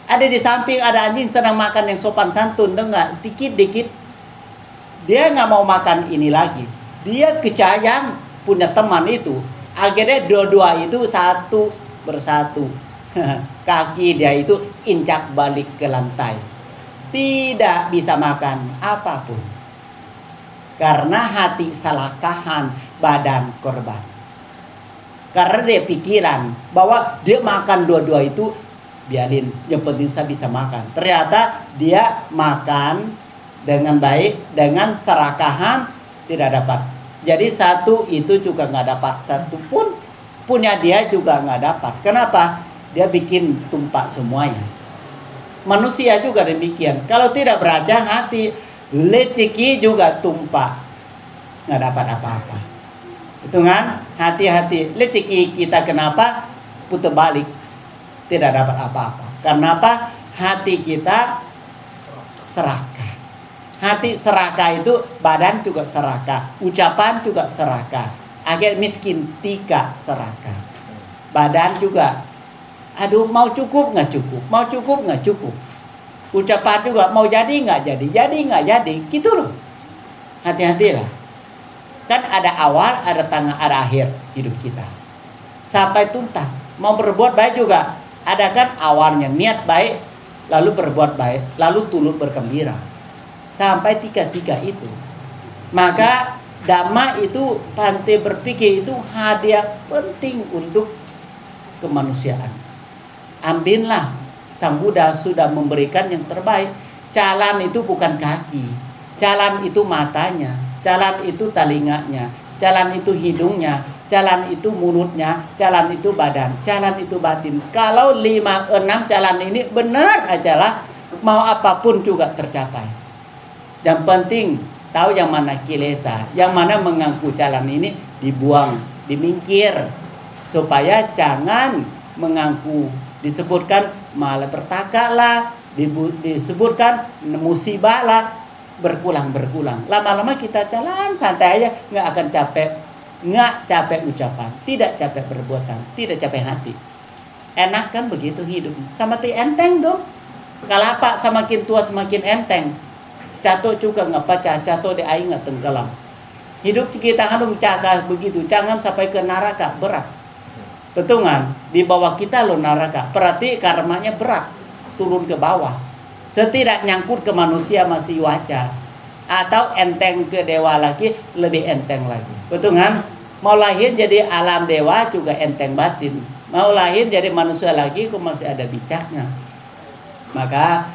ada di samping ada anjing sedang makan yang sopan santun, tahu nggak? Dikit-dikit dia nggak mau makan ini lagi. Dia kecayang punya teman itu. Akhirnya dua-dua itu satu bersatu. Kaki dia itu injak balik ke lantai. Tidak bisa makan apapun. Karena hati salakahan badan korban. Karena dia pikiran bahwa dia makan dua-dua itu biarin, yang penting saya bisa makan. Ternyata dia makan dengan baik, dengan serakahan tidak dapat. Jadi satu itu juga nggak dapat satu pun punya dia juga nggak dapat. Kenapa? Dia bikin tumpah semuanya. Manusia juga demikian. Kalau tidak beraja hati, rezeki juga tumpah, nggak dapat apa-apa. Itu kan? Hati-hati. Rezeki kita kenapa putar balik, tidak dapat apa-apa? Kenapa? Hati kita serakah. Hati serakah itu badan juga serakah, ucapan juga serakah. Akhir miskin tiga serakah. Badan juga, aduh mau cukup nggak cukup, mau cukup nggak cukup. Ucapan juga mau jadi nggak jadi nggak jadi, gitu loh. Hati-hatilah. Kan ada awal, ada tengah, ada akhir hidup kita. Sampai tuntas. Mau berbuat baik juga. Ada kan awalnya niat baik, lalu berbuat baik, lalu turut bergembira. Sampai tiga-tiga itu. Maka Dhamma itu, pandai berpikir itu hadiah penting untuk kemanusiaan. Ambillah, Sang Buddha sudah memberikan yang terbaik. Jalan itu bukan kaki, jalan itu matanya, jalan itu telinganya, jalan itu hidungnya, jalan itu mulutnya, jalan itu badan, jalan itu batin. Kalau 5, 6 jalan ini benar ajalah, mau apapun juga tercapai. Yang penting tahu yang mana kilesa, yang mana mengaku jalan ini dibuang, dimingkir, supaya jangan mengaku. Disebutkan malapetaka lah, disebutkan musibah lah, berkulang. Lama-lama kita jalan santai aja, nggak akan capek, nggak capek ucapan, tidak capek perbuatan, tidak capek hati. Enak kan begitu hidup, sama enteng dong. Kalapa semakin tua semakin enteng. Jatuh juga nggak pecah, jatuh di air nggak tenggelam. Hidup kita harus cakap begitu, jangan sampai ke neraka, berat. Betul kan? Di bawah kita lo neraka, berarti karmanya berat, turun ke bawah. Setidak nyangkut ke manusia masih wajar, atau enteng ke dewa lagi, lebih enteng lagi. Betul kan? Mau lahir jadi alam dewa juga enteng batin. Mau lahir jadi manusia lagi, kok masih ada bijaknya. Maka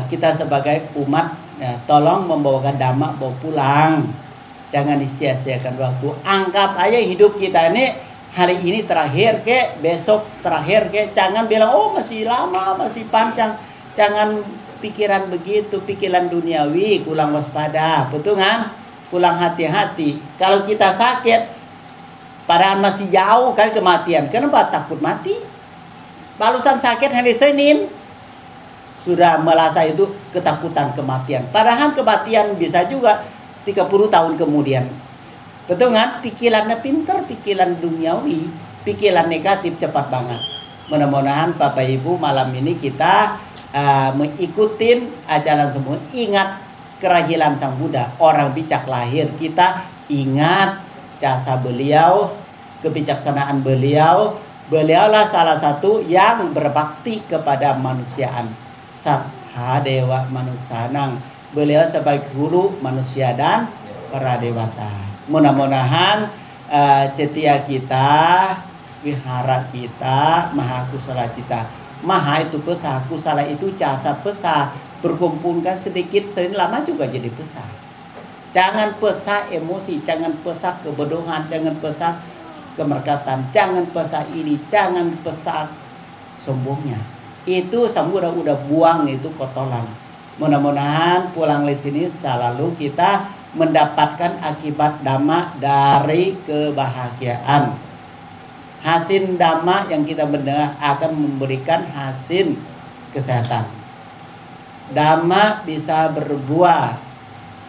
kita sebagai umat, ya, tolong membawakan Dhamma, bawa pulang. Jangan disia-siakan waktu. Anggap aja hidup kita ini hari ini terakhir ke, besok terakhir ke. Jangan bilang oh masih lama, masih panjang. Jangan pikiran begitu, pikiran duniawi, kurang waspada. Betul kan? Kurang hati-hati. Kalau kita sakit, padahal masih jauh kan kematian. Kenapa takut mati? Barusan sakit hari Senin, sudah merasa itu ketakutan kematian. Padahal kematian bisa juga 30 tahun kemudian. Betul kan? Pikirannya pintar, pikiran duniawi, pikiran negatif cepat banget. Mudah-mudahan Bapak Ibu malam ini kita mengikuti ajaran semua. Ingat kelahiran Sang Buddha, orang bijak lahir. Kita ingat jasa beliau, kebijaksanaan beliau. Beliaulah salah satu yang berbakti kepada manusiaan. Sattha dewa manusanang. Beliau sebagai guru manusia dan para dewata. Mudah-mudahan cetia kita, wihara kita, maha kusala kita. Maha itu besar, kusala itu jasa besar. Berkumpulkan sedikit, sering lama juga jadi besar. Jangan pesah emosi, jangan pesah kebodohan, jangan pesah kemerkatan, jangan pesah ini, jangan pesah sombongnya. Itu Sang Buddha udah buang itu kotoran. Mudah-mudahan pulang di sini selalu kita mendapatkan akibat Dhamma dari kebahagiaan. Hasil Dhamma yang kita mendengar akan memberikan hasil kesehatan. Dhamma bisa berbuah,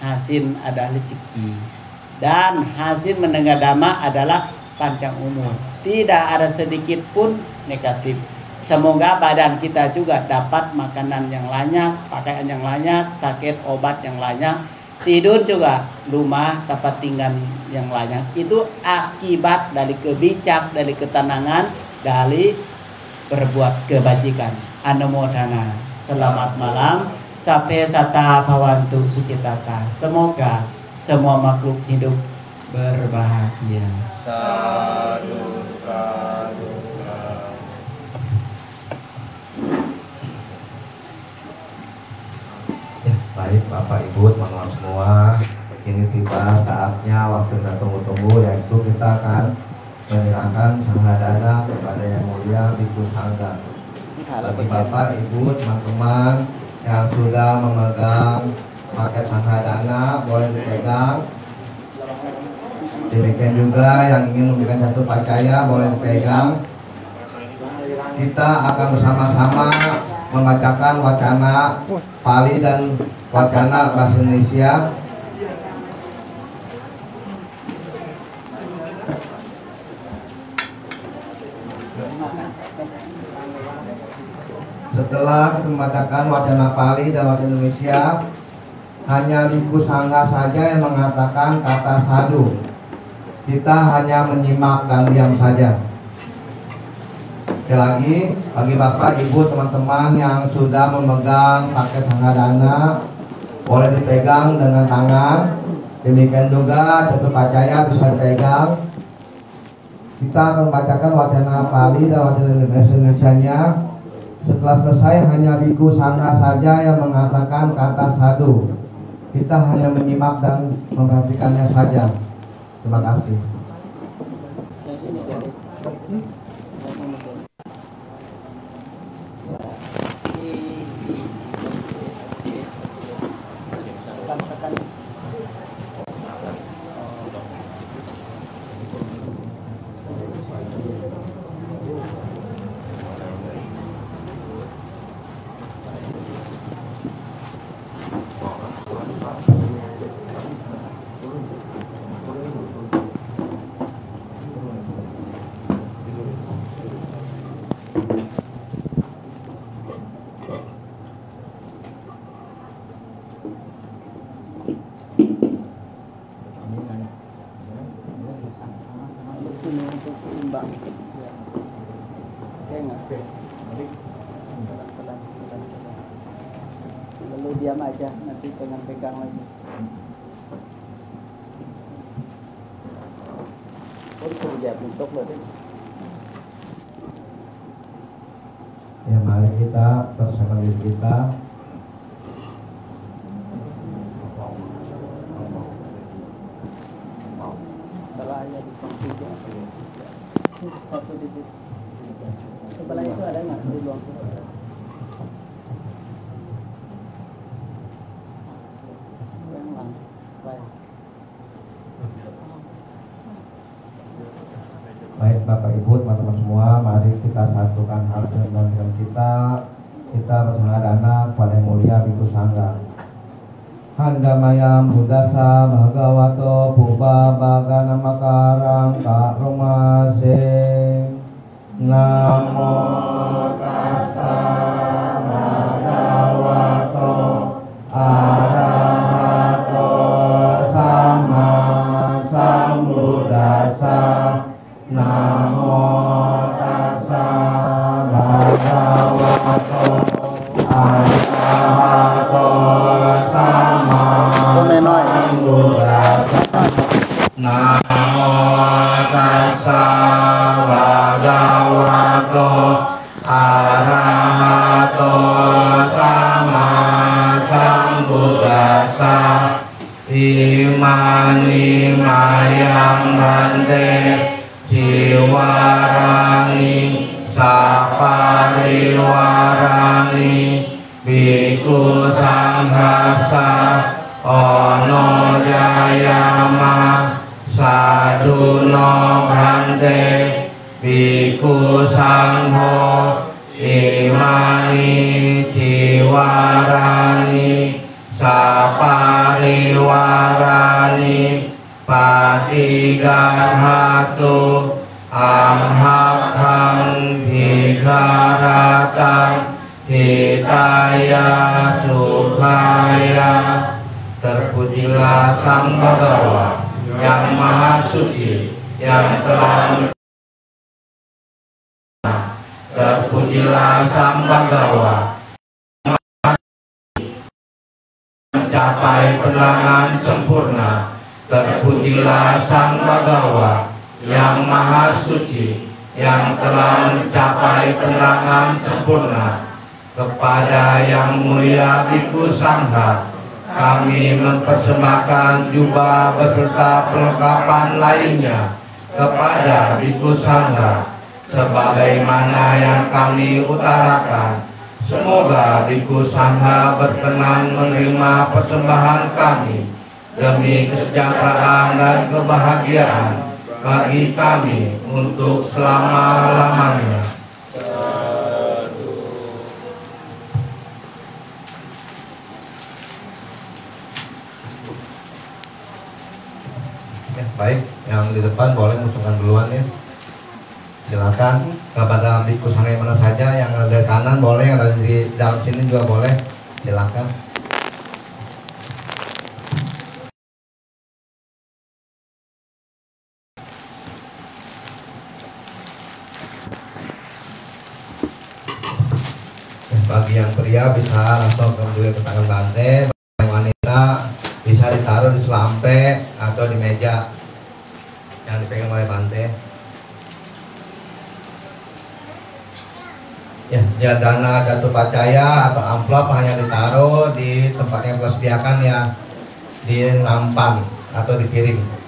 hasil adalah rezeki. Dan hasil mendengar Dhamma adalah panjang umur. Tidak ada sedikit pun negatif. Semoga badan kita juga dapat makanan yang layak, pakaian yang layak, sakit obat yang layak. Tidur juga, rumah, tempat tinggal yang layak. Itu akibat dari kebijak, dari ketenangan, dari berbuat kebajikan. Anumodana. Selamat malam. Sape sata bhavantu sukhitata. Semoga semua makhluk hidup berbahagia. Sadu, sadu, sadu. Baik Bapak Ibu teman-teman semua, ini tiba saatnya waktu kita tunggu-tunggu, yaitu kita akan menyerahkan sahadana kepada Yang Mulia Bhikkhu Sangha. Bagi Bapak, Ibu, teman-teman yang sudah memegang paket sahadana boleh dipegang. Demikian juga yang ingin memberikan satu pacaya boleh dipegang. Kita akan bersama-sama membacakan wacana Pali dan wacana bahasa Indonesia. Setelah kita membacakan wacana Pali dan wacana Indonesia, hanya Bhikkhu Sangha saja yang mengatakan kata sadhu. Kita hanya menyimak dan diam saja. Sekali lagi, bagi Bapak, Ibu, teman-teman yang sudah memegang paket sahadana boleh dipegang dengan tangan. Demikian juga satu pacaya bisa dipegang. Kita akan membacakan wacana Pali dan wacana Indonesia-nya. Setelah selesai, hanya Bhikkhu Sangha saja yang mengatakan kata sadhu. Kita hanya menyimak dan memperhatikannya saja. Terima kasih. Lalu diam aja, nanti pegang lagi. Ya, mari kita bersama diri kita. Sebelahnya di samping. Waktu di situ. Sebelah itu ada nggak di ruang itu? Baik Bapak Ibu, teman-teman semua, mari kita satukan hati dan kita bersahadana kepada Yang Mulia Bhikkhu Sangha. Handamayam Buddhasa Bhagavato Puba Bagana Makarang Karomase. Namo Tassa Bhagavato Arahato Sama Sambuddhassa. Namo Tassa Bhagavato Arahato Sama Sambuddhassa. Namo Tassa Bhagavato Arahato Sama Sambuddhassa. Imani mayang bante jiwarani sapariwarani Bhikkhu Sanghassa ono jayama saduno bante Bhikkhu Sangho. Imani jiwarani sapariwarani patigarhatu amhakhang dikharatan hitaya sukhaya. Terpujilah Sang Bhagawa yang Maha Suci, yang telah terpujilah Sang Bhagawa mencapai penerangan sempurna. Terpujilah Sang Bhagawa yang Maha Suci, yang telah mencapai penerangan sempurna. Kepada Yang Mulia Bhikkhu Sangha kami mempersembahkan jubah beserta perlengkapan lainnya kepada Bhikkhu Sangha sebagaimana yang kami utarakan. Semoga Bhikkhu Sangha berkenan menerima persembahan kami demi kesejahteraan dan kebahagiaan bagi kami untuk selama-lamanya. Baik, yang di depan boleh masukkan duluan ya. Silakan kepada Bhikkhu Sangha yang mana saja, yang ada di kanan boleh, yang ada di dalam sini juga boleh. Silakan. Bagi yang pria bisa langsung ke tangan Bante, bagi yang wanita bisa ditaruh di selampe atau di meja yang dipegang oleh Bante. Ya, dana jatuh pacaya atau amplop hanya ditaruh di tempat yang telah sediakan ya, di nampan atau di piring.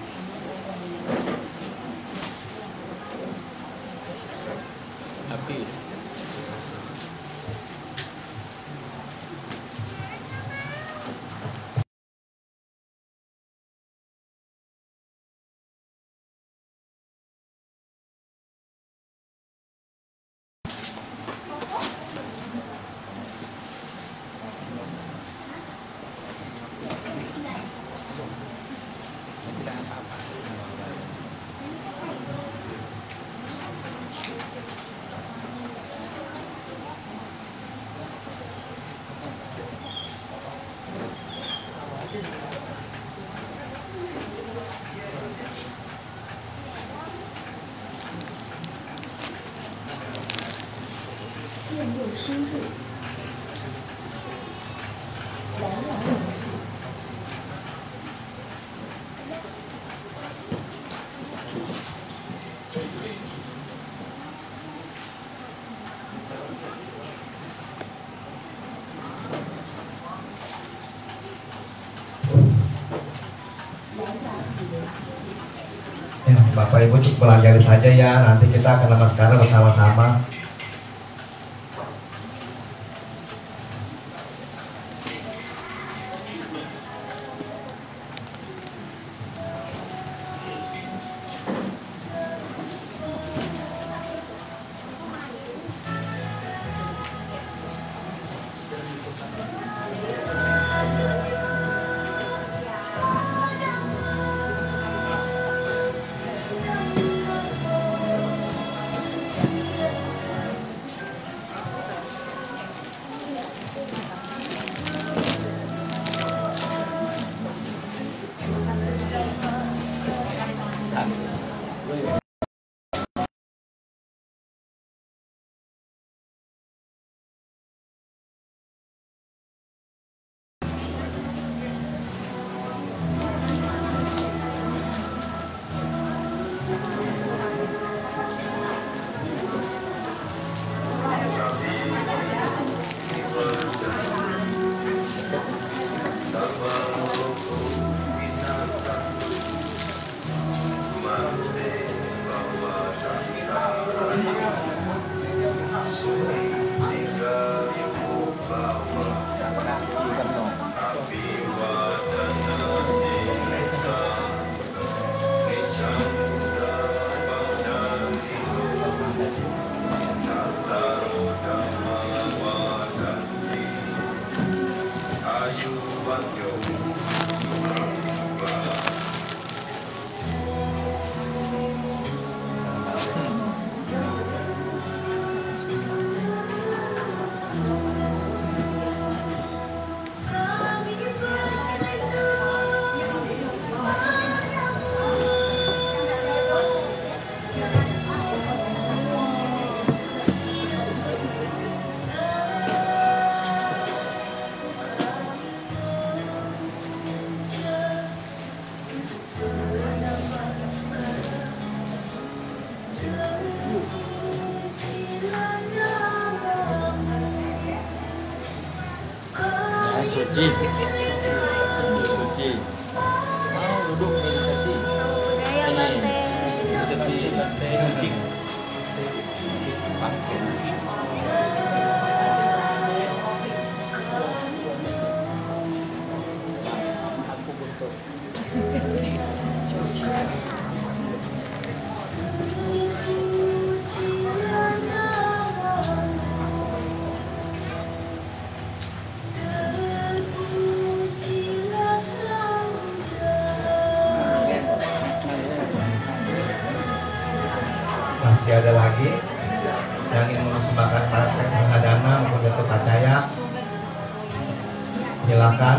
Bapak Ibu cukup pelajari saja ya, nanti kita akan namaskara bersama-sama. Suci. Suci. Mau duduk meditasi. Ini. masih ada lagi yang ingin mempersembahkan hadana maupun Datuk Pacaya, silakan.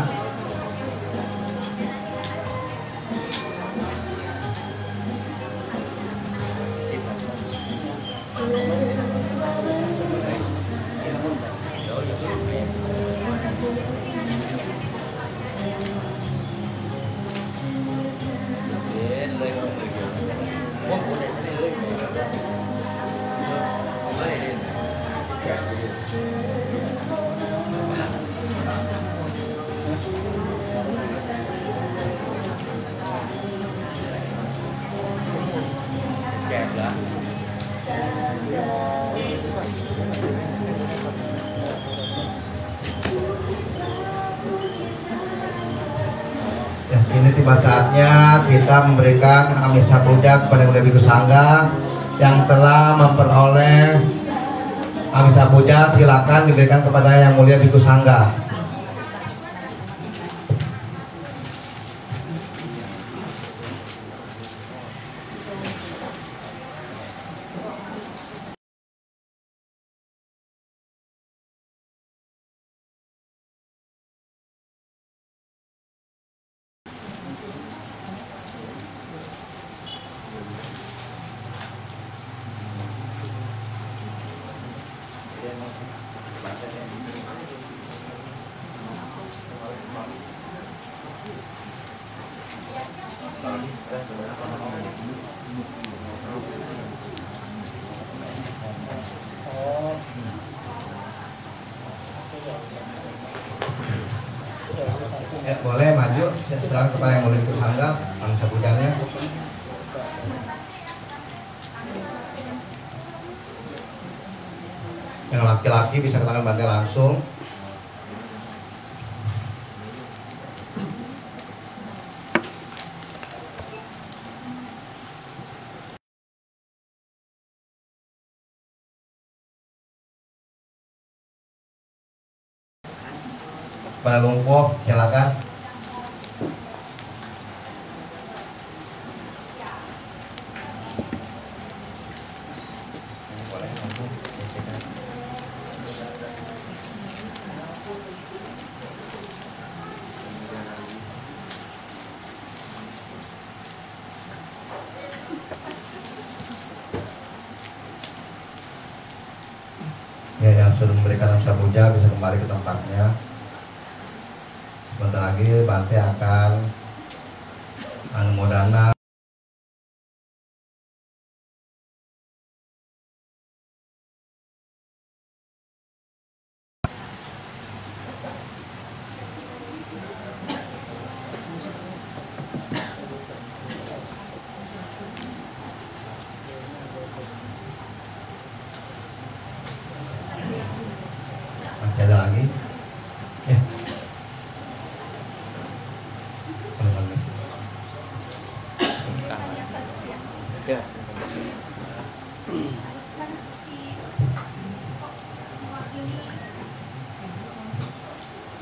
Ya, ini tiba saatnya kita memberikan amisa puja kepada Mulia Bhikkhu Sangga yang telah memperoleh amisa puja. Silakan diberikan kepada yang Mulia Bhikkhu Sangga. Ya, boleh maju, silakan kepada yang Mulia Bhikkhu Sangga amisa pujanya. Yang laki-laki bisa ke tangan Bante langsung. Pak Lumpoh, silakan. Ya, yang sudah memberikan amisa puja bisa kembali ke tempatnya. Sebentar lagi Bante akan anumodana. Masih ada lagi? Ya.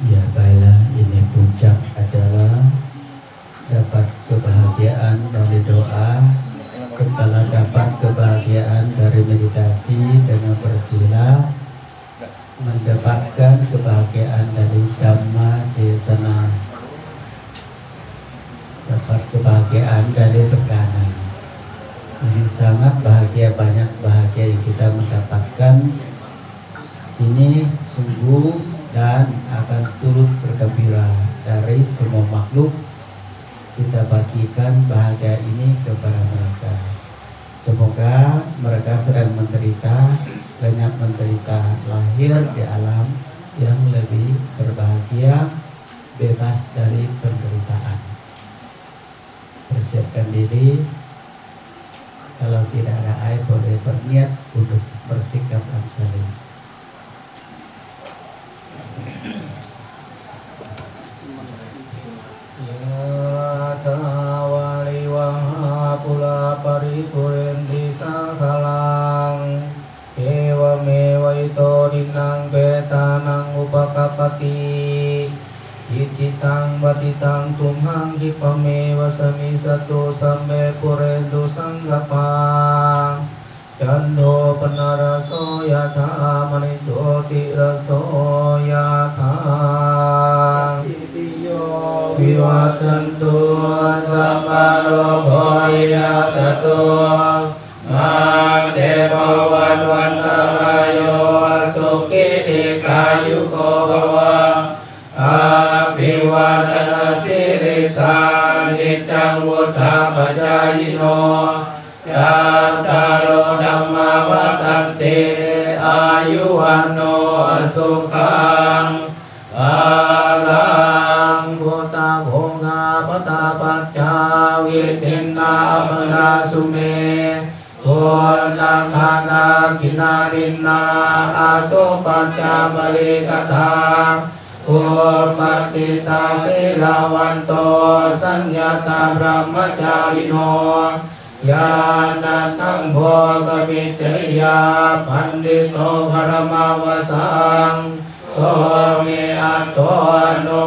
Ya baiklah, ini puncak adalah dapat kebahagiaan dari doa, setelah dapat kebahagiaan dari meditasi dengan bersila, mendapatkan kebahagiaan dari Dhamma Desana, dapat kebahagiaan dari berkana. Ini sangat bahagia, banyak bahagia yang kita mendapatkan. Ini sungguh dan akan turut bergembira dari semua makhluk. Kita bagikan bahagia ini kepada mereka. Semoga mereka sedang menderita, banyak menderita, lahir di alam yang lebih berbahagia, bebas dari penderitaan. Persiapkan diri. Kalau tidak ada air, boleh berniat untuk bersikap ansari. Ya tawali waha pula paripurendi sakalang ewa mewa ito dinang betanang upakapati icitang batitang tumhang kipamewa sami satu sambe purendo sanggapang จันโทปนารโสยถามณิโชติรโสยถาวิวัชชันตุสัมมาโรโควินาศตุมาเตภวันวันตรายโยสุขิติกายุโกภวะอาภิวาทนาสิริสานิจังวุฒาปัจจายโนจัตตารโอธัมมาวัฏันติอายุวันโนสุขังภาลังพุทธาภงาปตาปัจจาวิทินนาปนาสุเมพุทธังคานาคินารินนาอาตุปัจจาบริกถาอุปัฏฐิตาสิลาวันโตสัญญาตาพรหมจาริโนญาณังโภกวิจยาปันดิโตคารมาวสังโสเมอัตโตโน